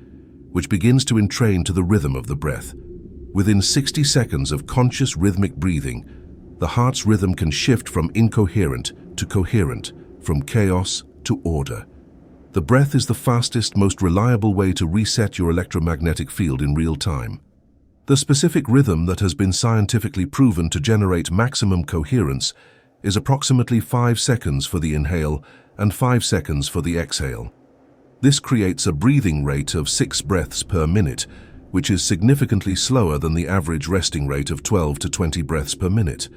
which begins to entrain to the rhythm of the breath. Within 60 seconds of conscious rhythmic breathing, the heart's rhythm can shift from incoherent to coherent, from chaos to order. The breath is the fastest, most reliable way to reset your electromagnetic field in real time. The specific rhythm that has been scientifically proven to generate maximum coherence is approximately 5 seconds for the inhale and 5 seconds for the exhale. This creates a breathing rate of 6 breaths per minute, which is significantly slower than the average resting rate of 12 to 20 breaths per minute.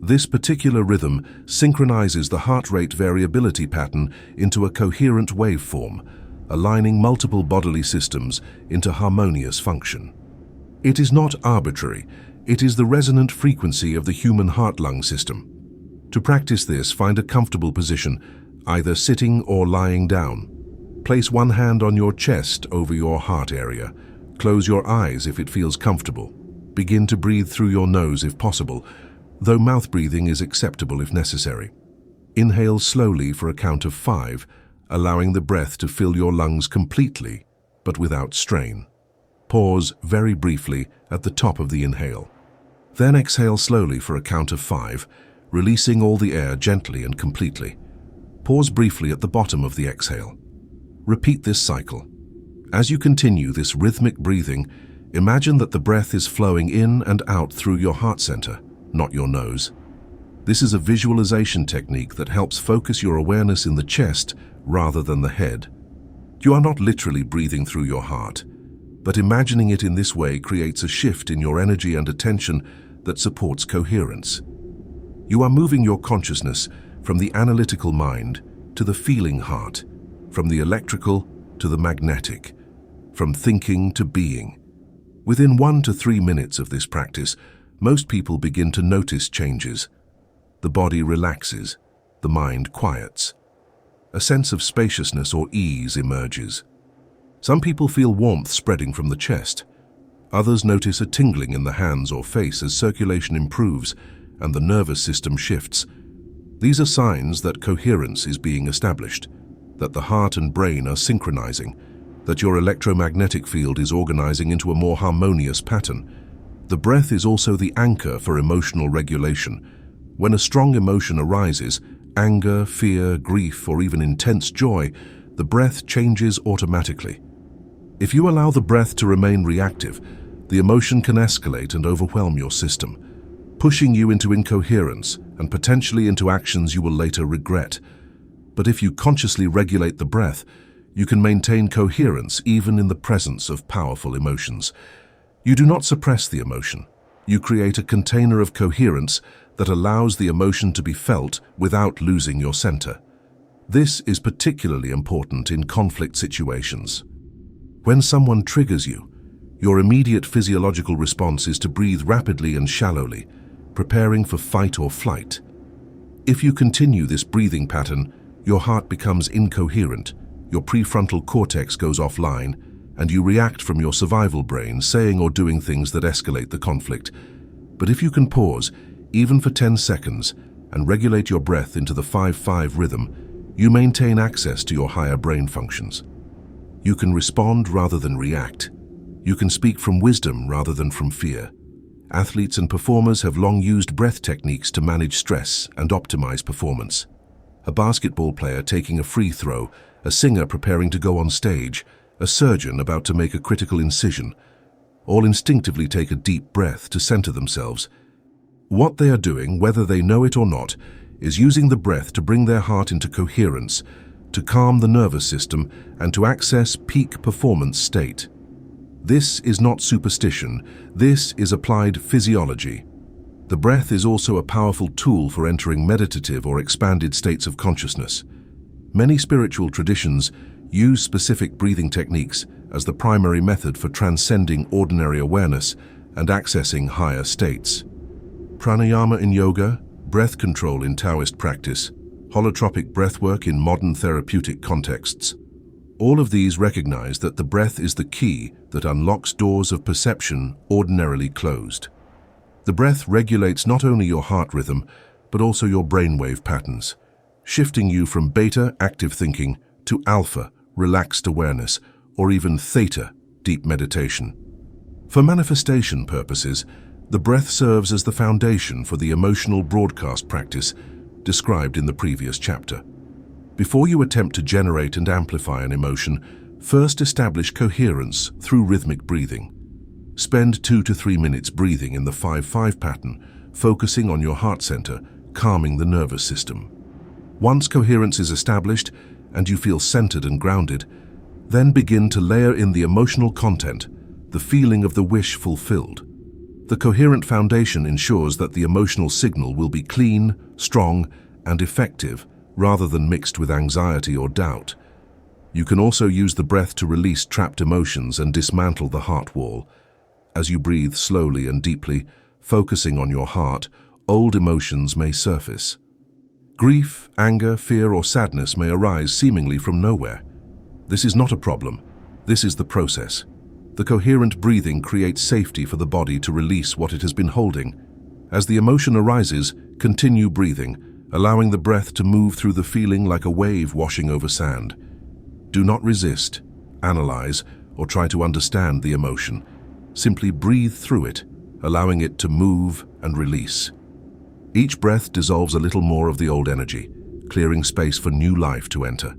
This particular rhythm synchronizes the heart rate variability pattern into a coherent waveform, aligning multiple bodily systems into harmonious function. It is not arbitrary, it is the resonant frequency of the human heart-lung system. To practice this, find a comfortable position, either sitting or lying down. Place one hand on your chest over your heart area. Close your eyes if it feels comfortable. Begin to breathe through your nose if possible, though mouth breathing is acceptable if necessary. Inhale slowly for a count of 5, allowing the breath to fill your lungs completely, but without strain. Pause very briefly at the top of the inhale. Then exhale slowly for a count of 5, releasing all the air gently and completely. Pause briefly at the bottom of the exhale. Repeat this cycle. As you continue this rhythmic breathing, imagine that the breath is flowing in and out through your heart center, not your nose. This is a visualization technique that helps focus your awareness in the chest rather than the head. You are not literally breathing through your heart, but imagining it in this way creates a shift in your energy and attention that supports coherence. You are moving your consciousness from the analytical mind to the feeling heart, from the electrical to the magnetic, from thinking to being. Within 1 to 3 minutes of this practice, most people begin to notice changes. The body relaxes, the mind quiets. A sense of spaciousness or ease emerges. Some people feel warmth spreading from the chest. Others notice a tingling in the hands or face as circulation improves and the nervous system shifts. These are signs that coherence is being established, that the heart and brain are synchronizing, that your electromagnetic field is organizing into a more harmonious pattern. The breath is also the anchor for emotional regulation. When a strong emotion arises, anger, fear, grief, or even intense joy, the breath changes automatically. If you allow the breath to remain reactive, the emotion can escalate and overwhelm your system, pushing you into incoherence and potentially into actions you will later regret. But if you consciously regulate the breath, you can maintain coherence even in the presence of powerful emotions. You do not suppress the emotion. You create a container of coherence that allows the emotion to be felt without losing your center. This is particularly important in conflict situations. When someone triggers you, your immediate physiological response is to breathe rapidly and shallowly, preparing for fight or flight. If you continue this breathing pattern, your heart becomes incoherent, your prefrontal cortex goes offline, and you react from your survival brain, saying or doing things that escalate the conflict. But if you can pause, even for 10 seconds, and regulate your breath into the 5-5 rhythm, you maintain access to your higher brain functions. You can respond rather than react. You can speak from wisdom rather than from fear. Athletes and performers have long used breath techniques to manage stress and optimize performance. A basketball player taking a free throw, a singer preparing to go on stage, a surgeon about to make a critical incision, all instinctively take a deep breath to center themselves. What they are doing, whether they know it or not, is using the breath to bring their heart into coherence, to calm the nervous system, and to access peak performance state. This is not superstition, this is applied physiology. The breath is also a powerful tool for entering meditative or expanded states of consciousness. Many spiritual traditions use specific breathing techniques as the primary method for transcending ordinary awareness and accessing higher states. Pranayama in yoga, breath control in Taoist practice, holotropic breathwork in modern therapeutic contexts. All of these recognize that the breath is the key that unlocks doors of perception ordinarily closed. The breath regulates not only your heart rhythm, but also your brainwave patterns, shifting you from beta, active thinking, to alpha, relaxed awareness, or even theta, deep meditation. For manifestation purposes, the breath serves as the foundation for the emotional broadcast practice described in the previous chapter. Before you attempt to generate and amplify an emotion, first establish coherence through rhythmic breathing. Spend 2 to 3 minutes breathing in the 5-5 pattern, focusing on your heart center, calming the nervous system. Once coherence is established and you feel centered and grounded, then begin to layer in the emotional content, the feeling of the wish fulfilled. The coherent foundation ensures that the emotional signal will be clean, strong, and effective, rather than mixed with anxiety or doubt. You can also use the breath to release trapped emotions and dismantle the heart wall. As you breathe slowly and deeply, focusing on your heart, old emotions may surface. Grief, anger, fear, or sadness may arise seemingly from nowhere. This is not a problem. This is the process. The coherent breathing creates safety for the body to release what it has been holding. As the emotion arises, continue breathing, allowing the breath to move through the feeling like a wave washing over sand. Do not resist, analyze, or try to understand the emotion. Simply breathe through it, allowing it to move and release. Each breath dissolves a little more of the old energy, clearing space for new life to enter.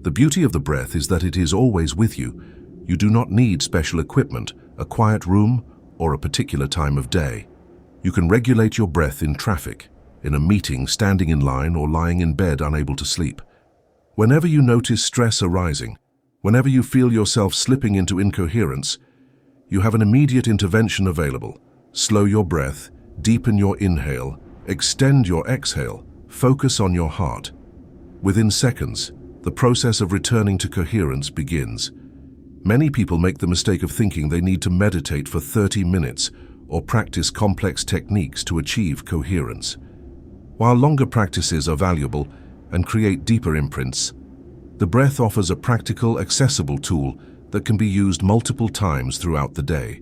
The beauty of the breath is that it is always with you. You do not need special equipment, a quiet room, or a particular time of day. You can regulate your breath in traffic, in a meeting, standing in line, or lying in bed unable to sleep. Whenever you notice stress arising, whenever you feel yourself slipping into incoherence, you have an immediate intervention available. Slow your breath, deepen your inhale, extend your exhale, focus on your heart. Within seconds, the process of returning to coherence begins. Many people make the mistake of thinking they need to meditate for 30 minutes or practice complex techniques to achieve coherence. While longer practices are valuable and create deeper imprints, the breath offers a practical, accessible tool that can be used multiple times throughout the day.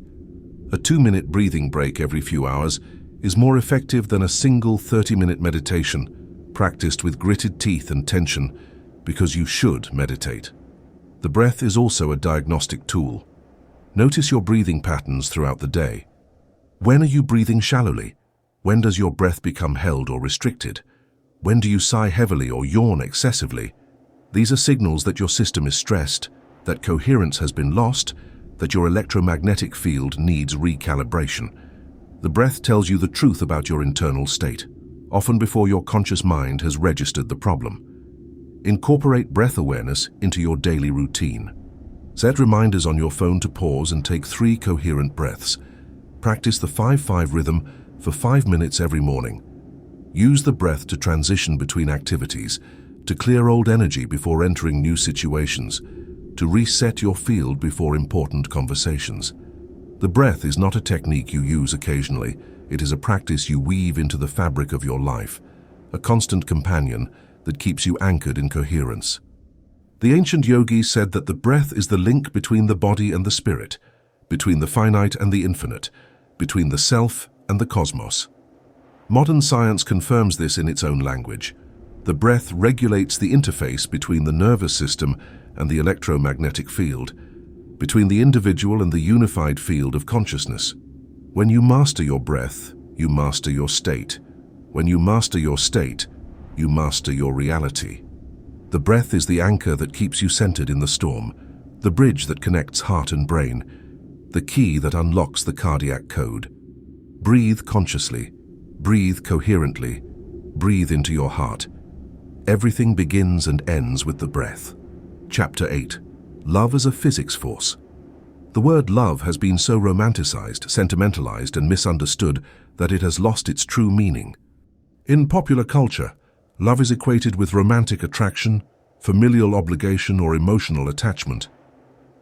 A 2-minute breathing break every few hours is more effective than a single 30-minute meditation practiced with gritted teeth and tension, because you should meditate. The breath is also a diagnostic tool. Notice your breathing patterns throughout the day. When are you breathing shallowly? When does your breath become held or restricted? When do you sigh heavily or yawn excessively? These are signals that your system is stressed, that coherence has been lost, that your electromagnetic field needs recalibration. The breath tells you the truth about your internal state, often before your conscious mind has registered the problem. Incorporate breath awareness into your daily routine. Set reminders on your phone to pause and take 3 coherent breaths. Practice the 5-5 rhythm for 5 minutes every morning. Use the breath to transition between activities, to clear old energy before entering new situations, to reset your field before important conversations. The breath is not a technique you use occasionally. It is a practice you weave into the fabric of your life, a constant companion that keeps you anchored in coherence. The ancient yogis said that the breath is the link between the body and the spirit, between the finite and the infinite, between the self and the cosmos. Modern science confirms this in its own language. The breath regulates the interface between the nervous system and the electromagnetic field, between the individual and the unified field of consciousness. When you master your breath, you master your state. When you master your state, you master your reality. The breath is the anchor that keeps you centered in the storm, the bridge that connects heart and brain, the key that unlocks the cardiac code. Breathe consciously, breathe coherently, breathe into your heart. Everything begins and ends with the breath. Chapter 8. Love as a physics force. The word love has been so romanticized, sentimentalized, and misunderstood that it has lost its true meaning. In popular culture, love is equated with romantic attraction, familial obligation, or emotional attachment.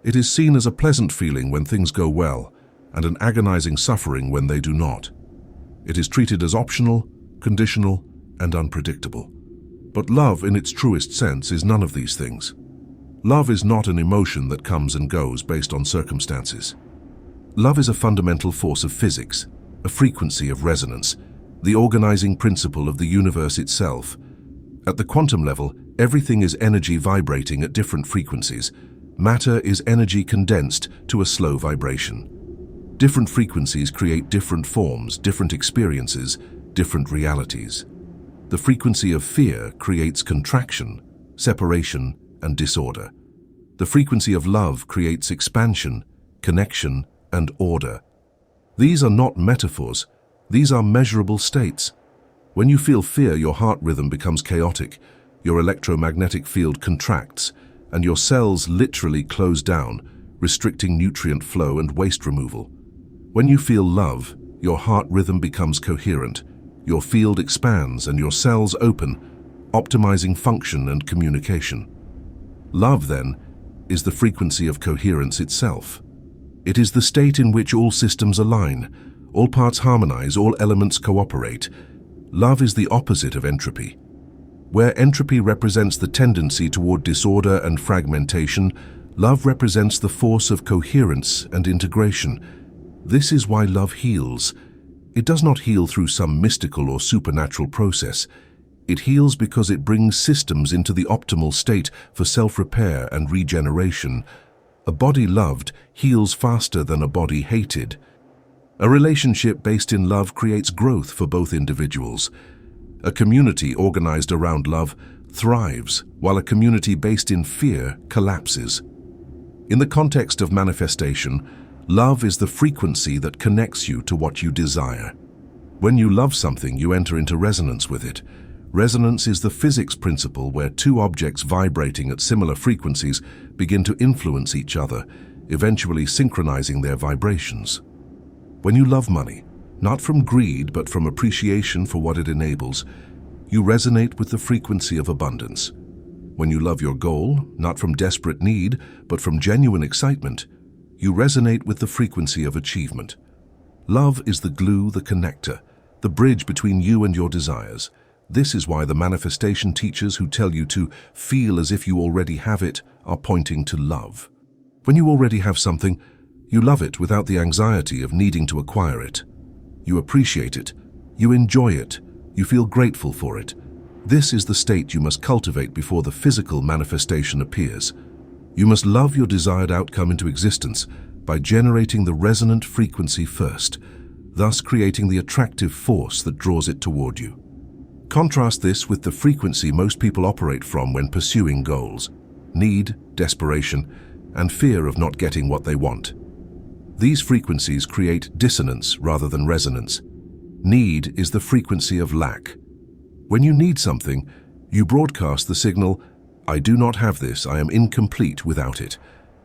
It is seen as a pleasant feeling when things go well, and an agonizing suffering when they do not. It is treated as optional, conditional, and unpredictable. But love, in its truest sense, is none of these things. Love is not an emotion that comes and goes based on circumstances. Love is a fundamental force of physics, a frequency of resonance, the organizing principle of the universe itself. At the quantum level, everything is energy vibrating at different frequencies. Matter is energy condensed to a slow vibration. Different frequencies create different forms, different experiences, different realities. The frequency of fear creates contraction, separation, and disorder. The frequency of love creates expansion, connection, and order. These are not metaphors. These are measurable states. When you feel fear, your heart rhythm becomes chaotic, your electromagnetic field contracts, and your cells literally close down, restricting nutrient flow and waste removal. When you feel love, your heart rhythm becomes coherent, your field expands, and your cells open, optimizing function and communication. Love, then, is the frequency of coherence itself. It is the state in which all systems align, all parts harmonize, all elements cooperate. Love is the opposite of entropy. Where entropy represents the tendency toward disorder and fragmentation, love represents the force of coherence and integration. This is why love heals. It does not heal through some mystical or supernatural process. It heals because it brings systems into the optimal state for self-repair and regeneration. A body loved heals faster than a body hated. A relationship based in love creates growth for both individuals. A community organized around love thrives, while a community based in fear collapses. In the context of manifestation, love is the frequency that connects you to what you desire. When you love something, you enter into resonance with it. Resonance is the physics principle where two objects vibrating at similar frequencies begin to influence each other, eventually synchronizing their vibrations. When you love money, not from greed but from appreciation for what it enables, you resonate with the frequency of abundance. When you love your goal, not from desperate need but from genuine excitement, you resonate with the frequency of achievement. Love is the glue, the connector, the bridge between you and your desires. This is why the manifestation teachers who tell you to feel as if you already have it are pointing to love. When you already have something, you love it without the anxiety of needing to acquire it. You appreciate it, you enjoy it, you feel grateful for it. This is the state you must cultivate before the physical manifestation appears. You must love your desired outcome into existence by generating the resonant frequency first, thus creating the attractive force that draws it toward you. Contrast this with the frequency most people operate from when pursuing goals: need, desperation, and fear of not getting what they want. These frequencies create dissonance rather than resonance. Need is the frequency of lack. When you need something, you broadcast the signal, "I do not have this, I am incomplete without it."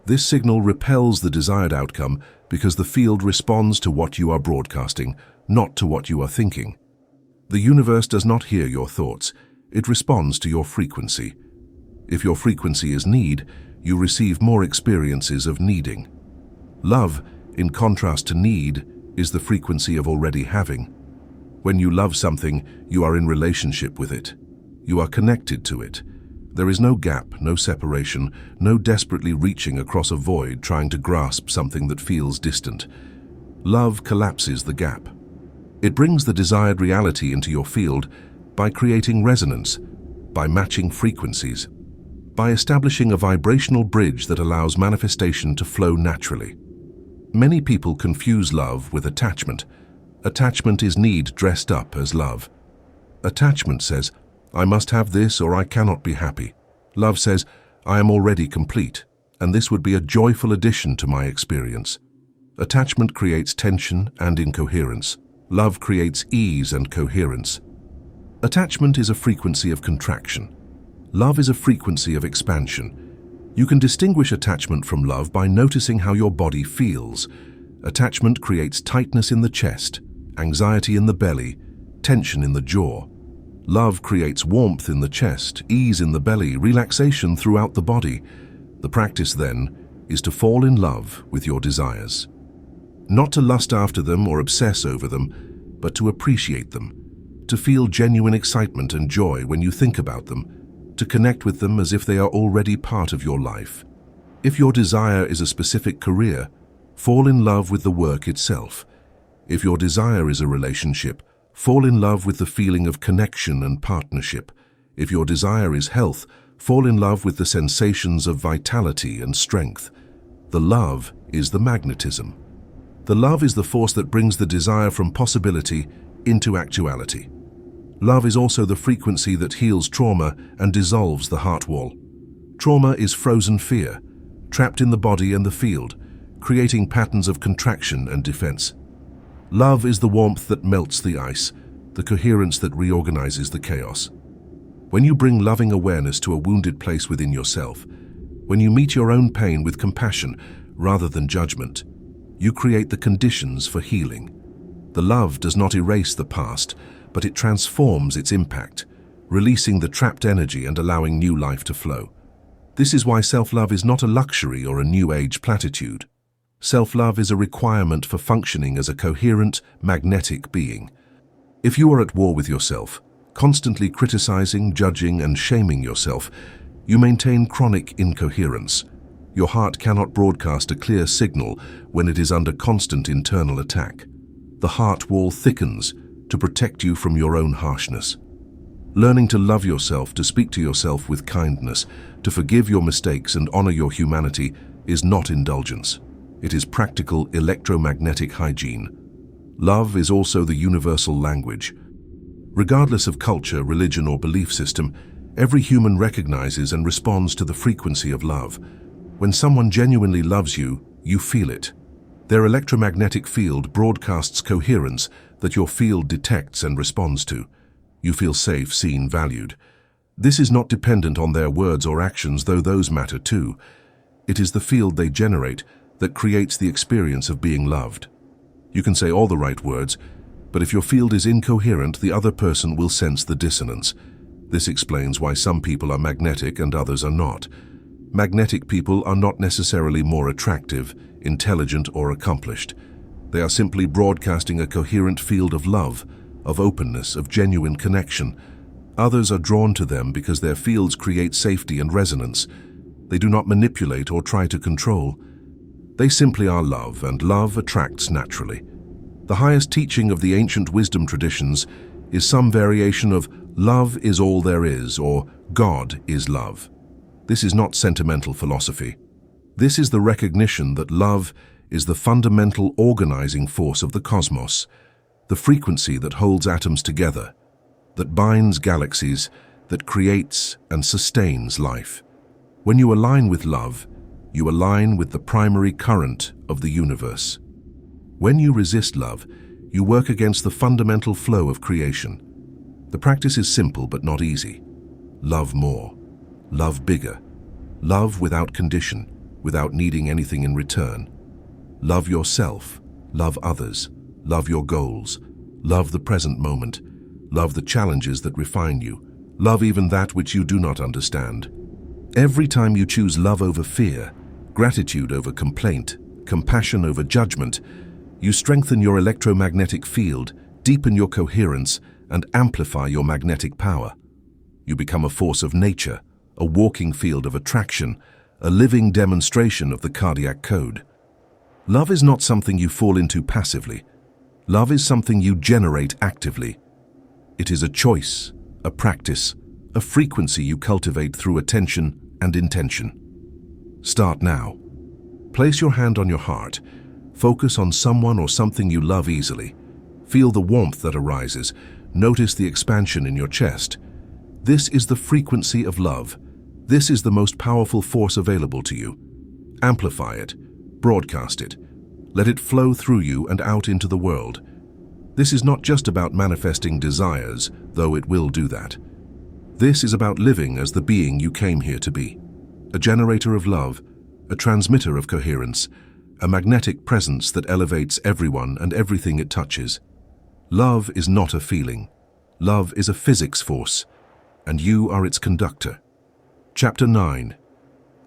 This signal repels the desired outcome because the field responds to what you are broadcasting, not to what you are thinking. The universe does not hear your thoughts, it responds to your frequency. If your frequency is need, you receive more experiences of needing. Love, in contrast to need, is the frequency of already having. When you love something, you are in relationship with it. You are connected to it. There is no gap, no separation, no desperately reaching across a void trying to grasp something that feels distant. Love collapses the gap. It brings the desired reality into your field by creating resonance, by matching frequencies, by establishing a vibrational bridge that allows manifestation to flow naturally. Many people confuse love with attachment. Attachment is need dressed up as love. Attachment says, "I must have this or I cannot be happy." Love says, "I am already complete, and this would be a joyful addition to my experience." Attachment creates tension and incoherence. Love creates ease and coherence. Attachment is a frequency of contraction. Love is a frequency of expansion. You can distinguish attachment from love by noticing how your body feels. Attachment creates tightness in the chest, anxiety in the belly, tension in the jaw. Love creates warmth in the chest, ease in the belly, relaxation throughout the body. The practice, then, is to fall in love with your desires. Not to lust after them or obsess over them, but to appreciate them, to feel genuine excitement and joy when you think about them, to connect with them as if they are already part of your life. If your desire is a specific career, fall in love with the work itself. If your desire is a relationship, fall in love with the feeling of connection and partnership. If your desire is health, fall in love with the sensations of vitality and strength. The love is the magnetism. The love is the force that brings the desire from possibility into actuality. Love is also the frequency that heals trauma and dissolves the heart wall. Trauma is frozen fear, trapped in the body and the field, creating patterns of contraction and defense. Love is the warmth that melts the ice, the coherence that reorganizes the chaos. When you bring loving awareness to a wounded place within yourself, when you meet your own pain with compassion rather than judgment, you create the conditions for healing. The love does not erase the past, but it transforms its impact, releasing the trapped energy and allowing new life to flow. This is why self-love is not a luxury or a new age platitude. Self-love is a requirement for functioning as a coherent, magnetic being. If you are at war with yourself, constantly criticizing, judging, and shaming yourself, you maintain chronic incoherence. Your heart cannot broadcast a clear signal when it is under constant internal attack. The heart wall thickens to protect you from your own harshness. Learning to love yourself, to speak to yourself with kindness, to forgive your mistakes and honor your humanity is not indulgence. It is practical electromagnetic hygiene. Love is also the universal language. Regardless of culture, religion, or belief system, every human recognizes and responds to the frequency of love. When someone genuinely loves you, you feel it. Their electromagnetic field broadcasts coherence that your field detects and responds to. You feel safe, seen, valued. This is not dependent on their words or actions, though those matter too. It is the field they generate that creates the experience of being loved. You can say all the right words, but if your field is incoherent, the other person will sense the dissonance. This explains why some people are magnetic and others are not. Magnetic people are not necessarily more attractive, intelligent, or accomplished. They are simply broadcasting a coherent field of love, of openness, of genuine connection. Others are drawn to them because their fields create safety and resonance. They do not manipulate or try to control. They simply are love, and love attracts naturally. The highest teaching of the ancient wisdom traditions is some variation of love is all there is, or God is love. This is not sentimental philosophy. This is the recognition that love is the fundamental organizing force of the cosmos, the frequency that holds atoms together, that binds galaxies, that creates and sustains life. When you align with love, you align with the primary current of the universe. When you resist love, you work against the fundamental flow of creation. The practice is simple but not easy. Love more. Love bigger. Love without condition, without needing anything in return. Love yourself. Love others. Love your goals. Love the present moment. Love the challenges that refine you. Love even that which you do not understand. Every time you choose love over fear, gratitude over complaint, compassion over judgment, you strengthen your electromagnetic field, deepen your coherence, and amplify your magnetic power. You become a force of nature, a walking field of attraction, a living demonstration of the cardiac code. Love is not something you fall into passively. Love is something you generate actively. It is a choice, a practice, a frequency you cultivate through attention and intention. Start now. Place your hand on your heart. Focus on someone or something you love easily. Feel the warmth that arises. Notice the expansion in your chest. This is the frequency of love. This is the most powerful force available to you. Amplify it. Broadcast it. Let it flow through you and out into the world. This is not just about manifesting desires, though it will do that. This is about living as the being you came here to be. A generator of love, a transmitter of coherence, a magnetic presence that elevates everyone and everything it touches. Love is not a feeling. Love is a physics force, and you are its conductor. Chapter 9.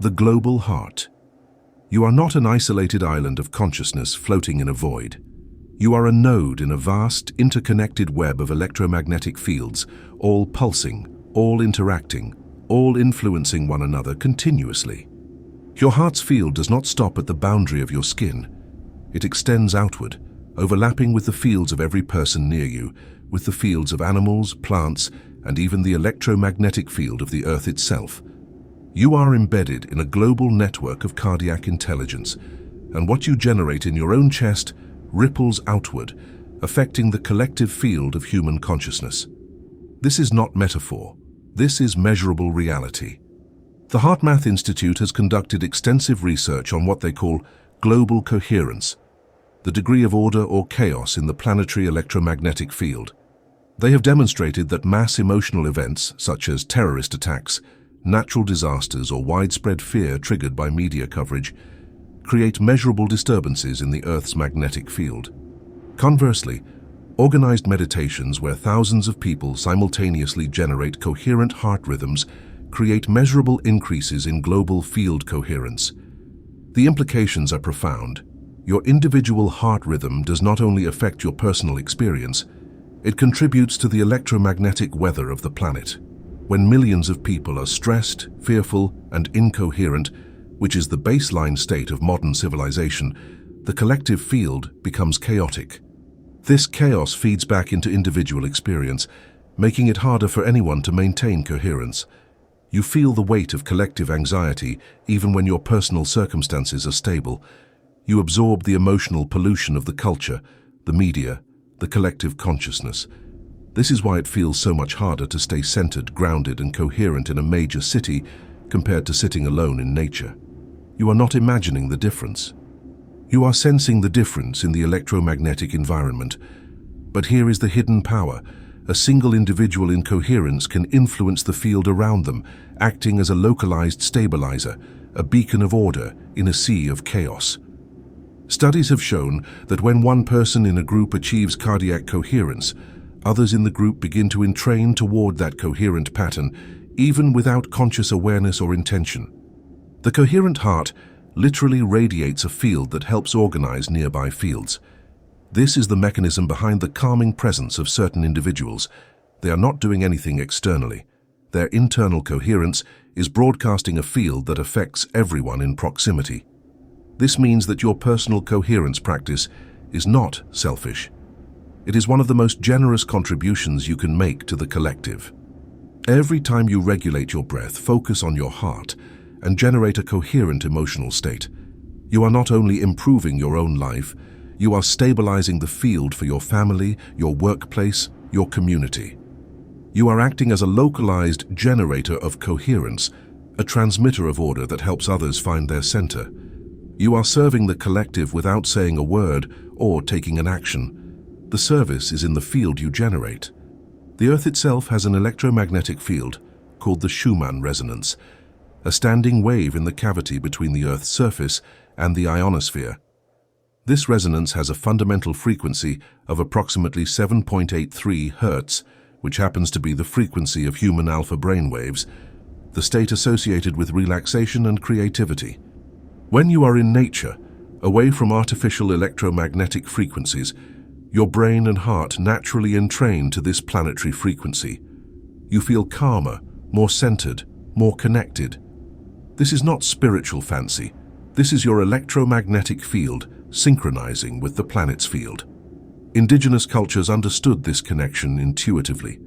The Global Heart. You are not an isolated island of consciousness floating in a void. You are a node in a vast, interconnected web of electromagnetic fields, all pulsing, all interacting, all influencing one another continuously. Your heart's field does not stop at the boundary of your skin. It extends outward, overlapping with the fields of every person near you, with the fields of animals, plants, and even the electromagnetic field of the Earth itself. You are embedded in a global network of cardiac intelligence, and what you generate in your own chest ripples outward, affecting the collective field of human consciousness. This is not metaphor. This is measurable reality. The HeartMath Institute has conducted extensive research on what they call global coherence, the degree of order or chaos in the planetary electromagnetic field. They have demonstrated that mass emotional events, such as terrorist attacks, natural disasters, or widespread fear triggered by media coverage, create measurable disturbances in the Earth's magnetic field. Conversely, organized meditations where thousands of people simultaneously generate coherent heart rhythms create measurable increases in global field coherence. The implications are profound. Your individual heart rhythm does not only affect your personal experience, it contributes to the electromagnetic weather of the planet. When millions of people are stressed, fearful, and incoherent, which is the baseline state of modern civilization, the collective field becomes chaotic. This chaos feeds back into individual experience, making it harder for anyone to maintain coherence. You feel the weight of collective anxiety even when your personal circumstances are stable. You absorb the emotional pollution of the culture, the media, the collective consciousness. This is why it feels so much harder to stay centered, grounded, and coherent in a major city compared to sitting alone in nature. You are not imagining the difference. You are sensing the difference in the electromagnetic environment. But here is the hidden power. A single individual in coherence can influence the field around them, acting as a localized stabilizer, a beacon of order in a sea of chaos. Studies have shown that when one person in a group achieves cardiac coherence, others in the group begin to entrain toward that coherent pattern, even without conscious awareness or intention. The coherent heart literally radiates a field that helps organize nearby fields. This is the mechanism behind the calming presence of certain individuals. They are not doing anything externally. Their internal coherence is broadcasting a field that affects everyone in proximity. This means that your personal coherence practice is not selfish. It is one of the most generous contributions you can make to the collective. Every time you regulate your breath, focus on your heart, and generate a coherent emotional state, you are not only improving your own life, you are stabilizing the field for your family, your workplace, your community. You are acting as a localized generator of coherence, a transmitter of order that helps others find their center. You are serving the collective without saying a word or taking an action. The service is in the field you generate. The Earth itself has an electromagnetic field called the Schumann resonance, a standing wave in the cavity between the Earth's surface and the ionosphere. This resonance has a fundamental frequency of approximately 7.83 Hz, which happens to be the frequency of human alpha brainwaves, the state associated with relaxation and creativity. When you are in nature, away from artificial electromagnetic frequencies, your brain and heart naturally entrain to this planetary frequency. You feel calmer, more centered, more connected. This is not spiritual fancy. This is your electromagnetic field synchronizing with the planet's field. Indigenous cultures understood this connection intuitively.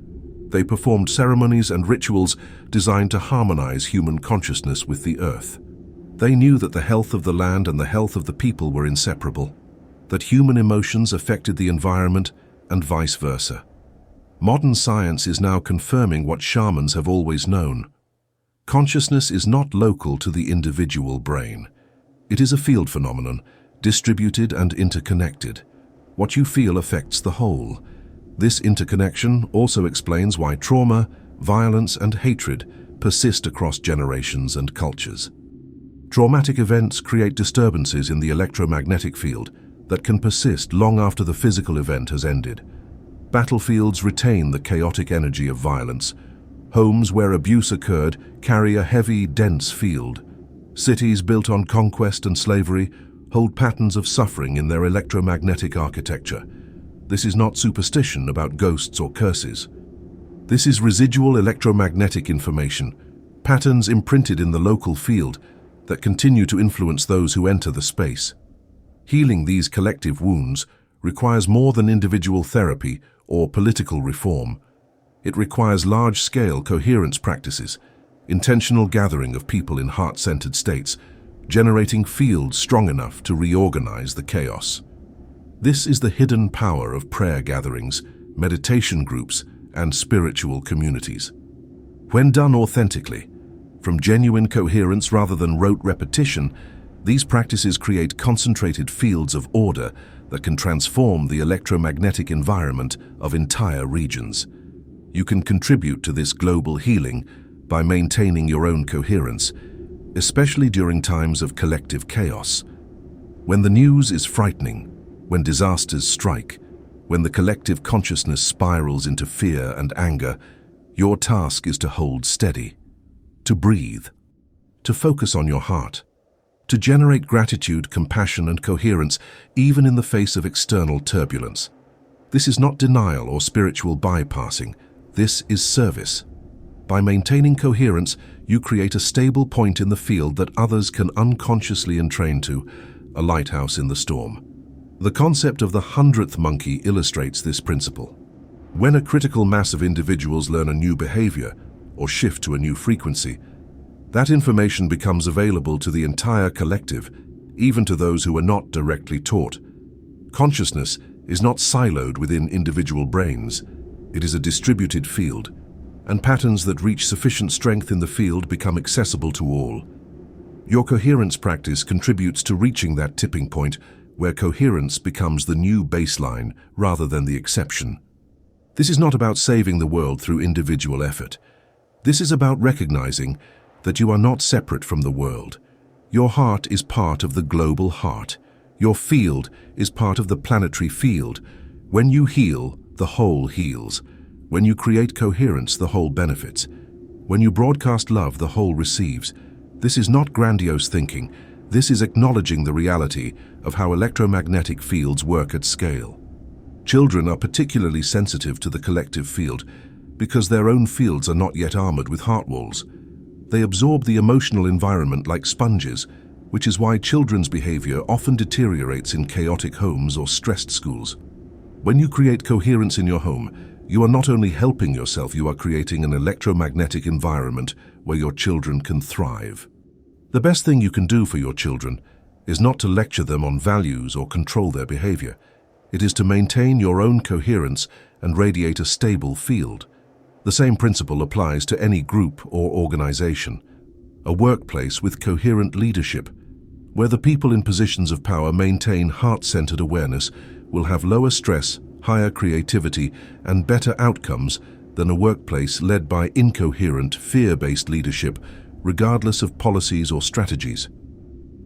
They performed ceremonies and rituals designed to harmonize human consciousness with the earth. They knew that the health of the land and the health of the people were inseparable, that human emotions affected the environment and vice versa. Modern science is now confirming what shamans have always known. Consciousness is not local to the individual brain. It is a field phenomenon, distributed and interconnected. What you feel affects the whole. This interconnection also explains why trauma, violence, and hatred persist across generations and cultures. Traumatic events create disturbances in the electromagnetic field that can persist long after the physical event has ended. Battlefields retain the chaotic energy of violence. Homes where abuse occurred carry a heavy, dense field. Cities built on conquest and slavery hold patterns of suffering in their electromagnetic architecture. This is not superstition about ghosts or curses. This is residual electromagnetic information, patterns imprinted in the local field that continue to influence those who enter the space. Healing these collective wounds requires more than individual therapy or political reform. It requires large-scale coherence practices, intentional gathering of people in heart-centered states, generating fields strong enough to reorganize the chaos. This is the hidden power of prayer gatherings, meditation groups, and spiritual communities. When done authentically, from genuine coherence rather than rote repetition, these practices create concentrated fields of order that can transform the electromagnetic environment of entire regions. You can contribute to this global healing by maintaining your own coherence, especially during times of collective chaos. When the news is frightening, when disasters strike, when the collective consciousness spirals into fear and anger, your task is to hold steady, to breathe, to focus on your heart, to generate gratitude, compassion, and coherence even in the face of external turbulence. This is not denial or spiritual bypassing. This is service. By maintaining coherence, you create a stable point in the field that others can unconsciously entrain to, a lighthouse in the storm. The concept of the 100th monkey illustrates this principle. When a critical mass of individuals learn a new behavior or shift to a new frequency, that information becomes available to the entire collective, even to those who are not directly taught. Consciousness is not siloed within individual brains. It is a distributed field, and patterns that reach sufficient strength in the field become accessible to all. Your coherence practice contributes to reaching that tipping point where coherence becomes the new baseline rather than the exception. This is not about saving the world through individual effort. This is about recognizing that you are not separate from the world. Your heart is part of the global heart. Your field is part of the planetary field. When you heal, the whole heals. When you create coherence, the whole benefits. When you broadcast love, the whole receives. This is not grandiose thinking. This is acknowledging the reality of how electromagnetic fields work at scale. Children are particularly sensitive to the collective field because their own fields are not yet armored with heart walls. They absorb the emotional environment like sponges, which is why children's behavior often deteriorates in chaotic homes or stressed schools. When you create coherence in your home, you are not only helping yourself, you are creating an electromagnetic environment where your children can thrive. The best thing you can do for your children is not to lecture them on values or control their behavior. It is to maintain your own coherence and radiate a stable field. The same principle applies to any group or organization. A workplace with coherent leadership, where the people in positions of power maintain heart-centered awareness, will have lower stress, higher creativity, and better outcomes than a workplace led by incoherent, fear-based leadership, regardless of policies or strategies.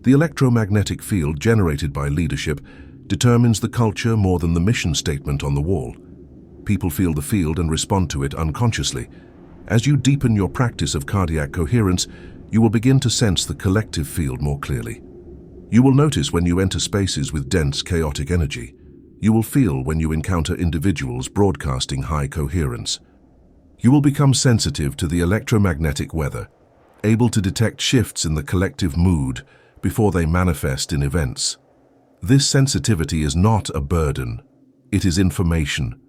The electromagnetic field generated by leadership determines the culture more than the mission statement on the wall. People feel the field and respond to it unconsciously. As you deepen your practice of cardiac coherence, you will begin to sense the collective field more clearly. You will notice when you enter spaces with dense, chaotic energy. You will feel when you encounter individuals broadcasting high coherence. You will become sensitive to the electromagnetic weather, able to detect shifts in the collective mood before they manifest in events. This sensitivity is not a burden. It is information.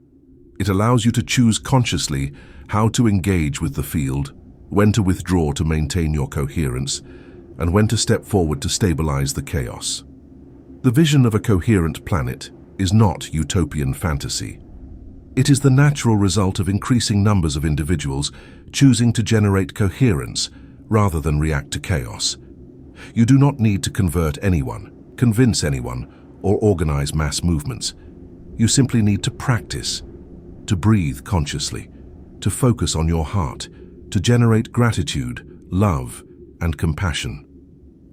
It allows you to choose consciously how to engage with the field, when to withdraw to maintain your coherence, and when to step forward to stabilize the chaos. The vision of a coherent planet is not utopian fantasy. It is the natural result of increasing numbers of individuals choosing to generate coherence rather than react to chaos. You do not need to convert anyone, convince anyone, or organize mass movements. You simply need to practice, to breathe consciously, to focus on your heart, to generate gratitude, love, and compassion.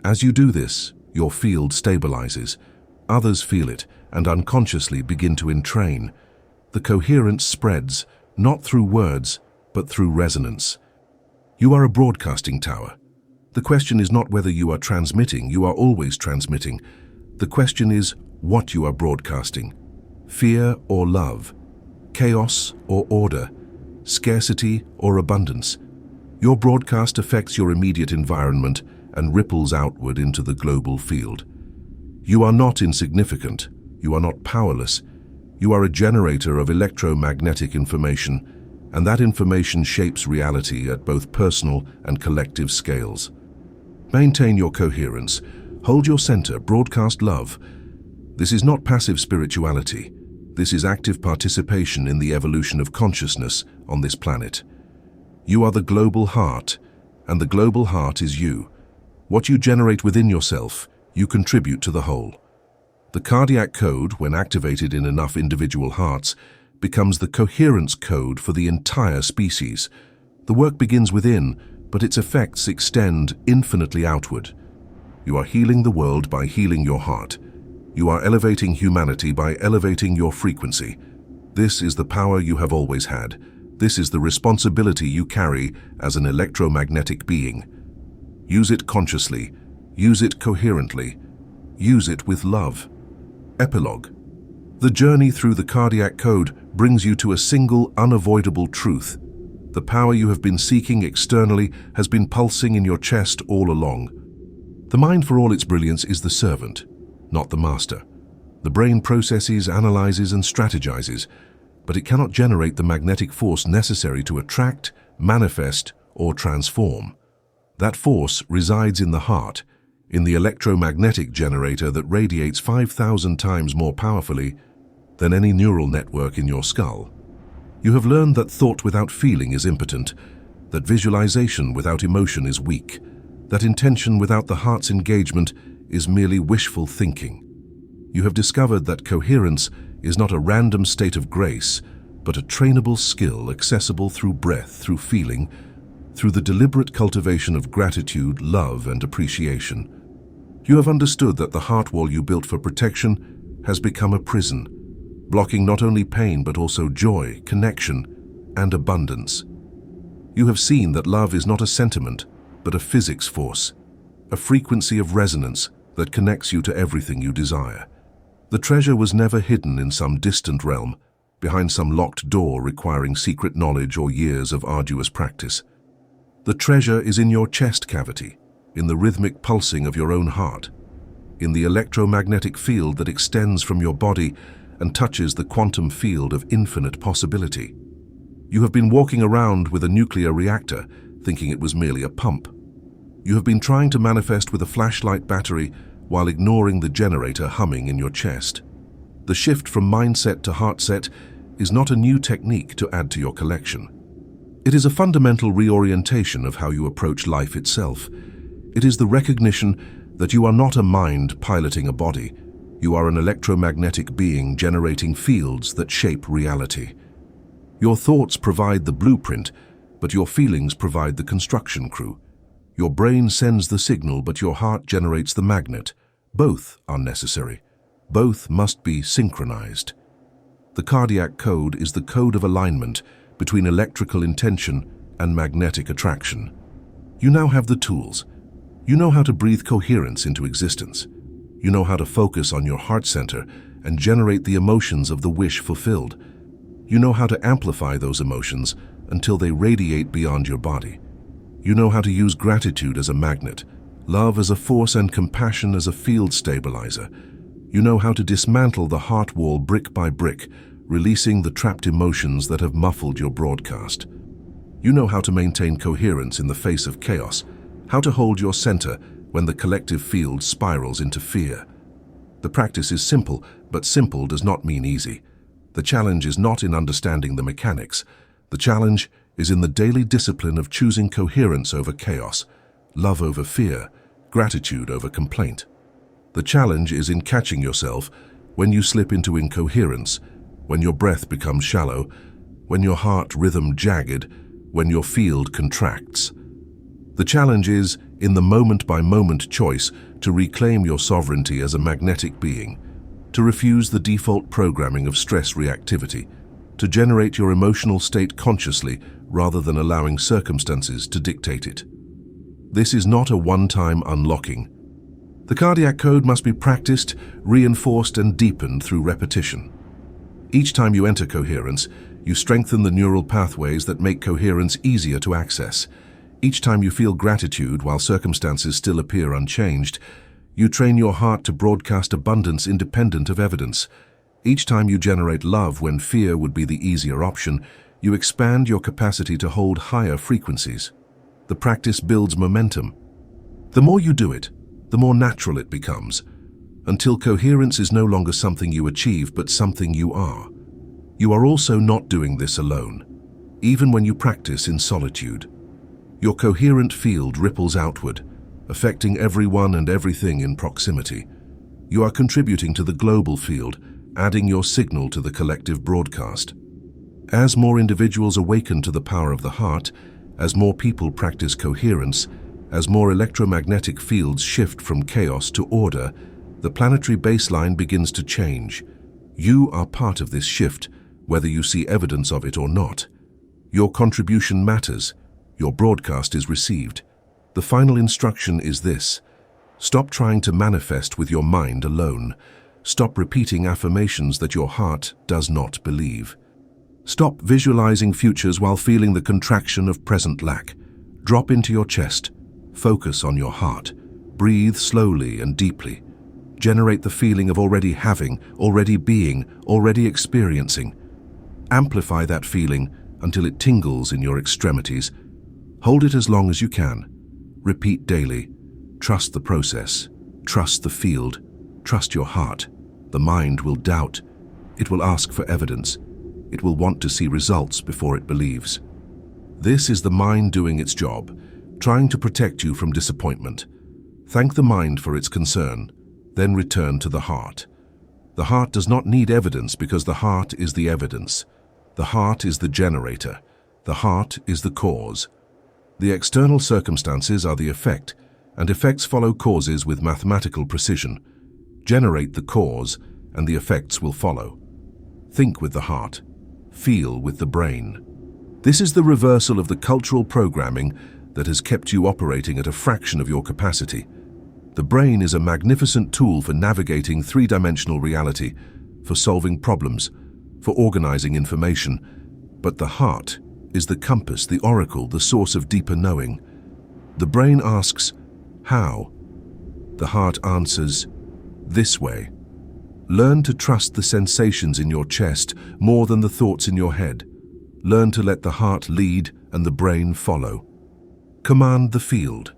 As you do this, your field stabilizes, others feel it, and unconsciously begin to entrain. The coherence spreads, not through words, but through resonance. You are a broadcasting tower. The question is not whether you are transmitting, you are always transmitting. The question is what you are broadcasting. Fear or love, chaos or order, scarcity or abundance. Your broadcast affects your immediate environment and ripples outward into the global field. You are not insignificant. You are not powerless. You are a generator of electromagnetic information, and that information shapes reality at both personal and collective scales. Maintain your coherence. Hold your center. Broadcast love. This is not passive spirituality. This is active participation in the evolution of consciousness on this planet. You are the global heart, and the global heart is you. What you generate within yourself, you contribute to the whole. The cardiac code, when activated in enough individual hearts, becomes the coherence code for the entire species. The work begins within, but its effects extend infinitely outward. You are healing the world by healing your heart. You are elevating humanity by elevating your frequency. This is the power you have always had. This is the responsibility you carry as an electromagnetic being. Use it consciously. Use it coherently. Use it with love. Epilogue. The journey through the cardiac code brings you to a single, unavoidable truth. The power you have been seeking externally has been pulsing in your chest all along. The mind, for all its brilliance, is the servant, not the master. The brain processes, analyzes, and strategizes. but it cannot generate the magnetic force necessary to attract, manifest, or transform. That force resides in the heart, in the electromagnetic generator that radiates 5,000 times more powerfully than any neural network in your skull. You have learned that thought without feeling is impotent, that visualization without emotion is weak, that intention without the heart's engagement is merely wishful thinking. You have discovered that coherence is not a random state of grace, but a trainable skill accessible through breath, through feeling, through the deliberate cultivation of gratitude, love, and appreciation. You have understood that the heart wall you built for protection has become a prison, blocking not only pain but also joy, connection, and abundance. You have seen that love is not a sentiment, but a physics force, a frequency of resonance that connects you to everything you desire. The treasure was never hidden in some distant realm, behind some locked door requiring secret knowledge or years of arduous practice. The treasure is in your chest cavity, in the rhythmic pulsing of your own heart, in the electromagnetic field that extends from your body and touches the quantum field of infinite possibility. You have been walking around with a nuclear reactor, thinking it was merely a pump. You have been trying to manifest with a flashlight battery while ignoring the generator humming in your chest. The shift from mindset to heartset is not a new technique to add to your collection. It is a fundamental reorientation of how you approach life itself. It is the recognition that you are not a mind piloting a body. You are an electromagnetic being generating fields that shape reality. Your thoughts provide the blueprint, but your feelings provide the construction crew. Your brain sends the signal, but your heart generates the magnet. Both are necessary. Both must be synchronized. The cardiac code is the code of alignment between electrical intention and magnetic attraction. You now have the tools. You know how to breathe coherence into existence. You know how to focus on your heart center and generate the emotions of the wish fulfilled. You know how to amplify those emotions until they radiate beyond your body. You know how to use gratitude as a magnet, love as a force, and compassion as a field stabilizer. You know how to dismantle the heart wall brick by brick, releasing the trapped emotions that have muffled your broadcast. You know how to maintain coherence in the face of chaos, how to hold your center when the collective field spirals into fear. The practice is simple, but simple does not mean easy. The challenge is not in understanding the mechanics. The challenge is in the daily discipline of choosing coherence over chaos, love over fear, gratitude over complaint. The challenge is in catching yourself when you slip into incoherence, when your breath becomes shallow, when your heart rhythm jagged, when your field contracts. The challenge is in the moment-by-moment choice to reclaim your sovereignty as a magnetic being, to refuse the default programming of stress reactivity, to generate your emotional state consciously rather than allowing circumstances to dictate it. This is not a one-time unlocking. The cardiac code must be practiced, reinforced, and deepened through repetition. Each time you enter coherence, you strengthen the neural pathways that make coherence easier to access. Each time you feel gratitude while circumstances still appear unchanged, you train your heart to broadcast abundance independent of evidence. Each time you generate love when fear would be the easier option, you expand your capacity to hold higher frequencies. The practice builds momentum. The more you do it, the more natural it becomes, until coherence is no longer something you achieve but something you are. You are also not doing this alone, even when you practice in solitude. Your coherent field ripples outward, affecting everyone and everything in proximity. You are contributing to the global field, adding your signal to the collective broadcast. As more individuals awaken to the power of the heart, as more people practice coherence, as more electromagnetic fields shift from chaos to order, the planetary baseline begins to change. You are part of this shift, whether you see evidence of it or not. Your contribution matters. Your broadcast is received. The final instruction is this: stop trying to manifest with your mind alone. Stop repeating affirmations that your heart does not believe. Stop visualizing futures while feeling the contraction of present lack. Drop into your chest. Focus on your heart. Breathe slowly and deeply. Generate the feeling of already having, already being, already experiencing. Amplify that feeling until it tingles in your extremities. Hold it as long as you can. Repeat daily. Trust the process. Trust the field. Trust your heart. The mind will doubt. It will ask for evidence. It will want to see results before it believes. This is the mind doing its job, trying to protect you from disappointment. Thank the mind for its concern, then return to the heart. The heart does not need evidence because the heart is the evidence. The heart is the generator. The heart is the cause. The external circumstances are the effect, and effects follow causes with mathematical precision. Generate the cause, and the effects will follow. Think with the heart. Feel with the brain. This is the reversal of the cultural programming that has kept you operating at a fraction of your capacity. The brain is a magnificent tool for navigating three-dimensional reality, for solving problems, for organizing information, but the heart is the compass, the oracle, the source of deeper knowing. The brain asks, how? The heart answers, this way. Learn to trust the sensations in your chest more than the thoughts in your head. Learn to let the heart lead and the brain follow. Command the field,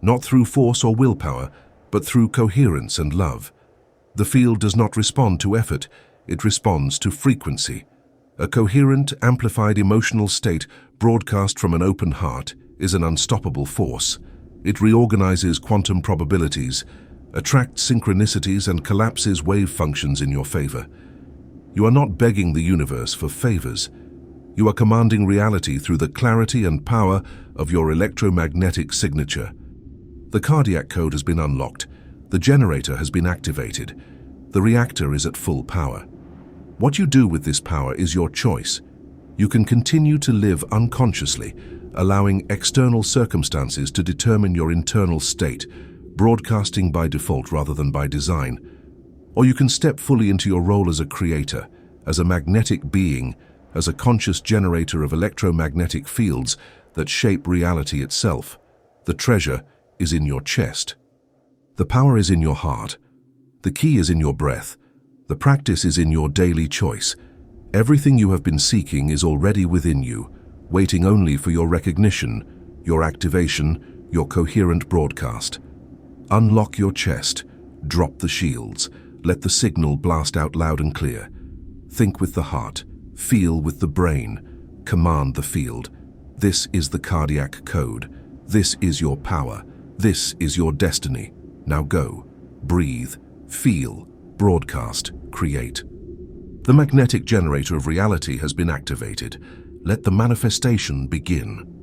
not through force or willpower, but through coherence and love. The field does not respond to effort, it responds to frequency. A coherent, amplified emotional state broadcast from an open heart is an unstoppable force. It reorganizes quantum probabilities, attracts synchronicities, and collapses wave functions in your favor. You are not begging the universe for favors. You are commanding reality through the clarity and power of your electromagnetic signature. The cardiac code has been unlocked. The generator has been activated. The reactor is at full power. What you do with this power is your choice. You can continue to live unconsciously, allowing external circumstances to determine your internal state, broadcasting by default rather than by design. Or you can step fully into your role as a creator, as a magnetic being, as a conscious generator of electromagnetic fields that shape reality itself. The treasure is in your chest. The power is in your heart. The key is in your breath. The practice is in your daily choice. Everything you have been seeking is already within you, waiting only for your recognition, your activation, your coherent broadcast. Unlock your chest. Drop the shields. Let the signal blast out loud and clear. Think with the heart. Feel with the brain. Command the field. This is the cardiac code. This is your power. This is your destiny. Now go. Breathe. Feel. Broadcast. Create. The magnetic generator of reality has been activated. Let the manifestation begin.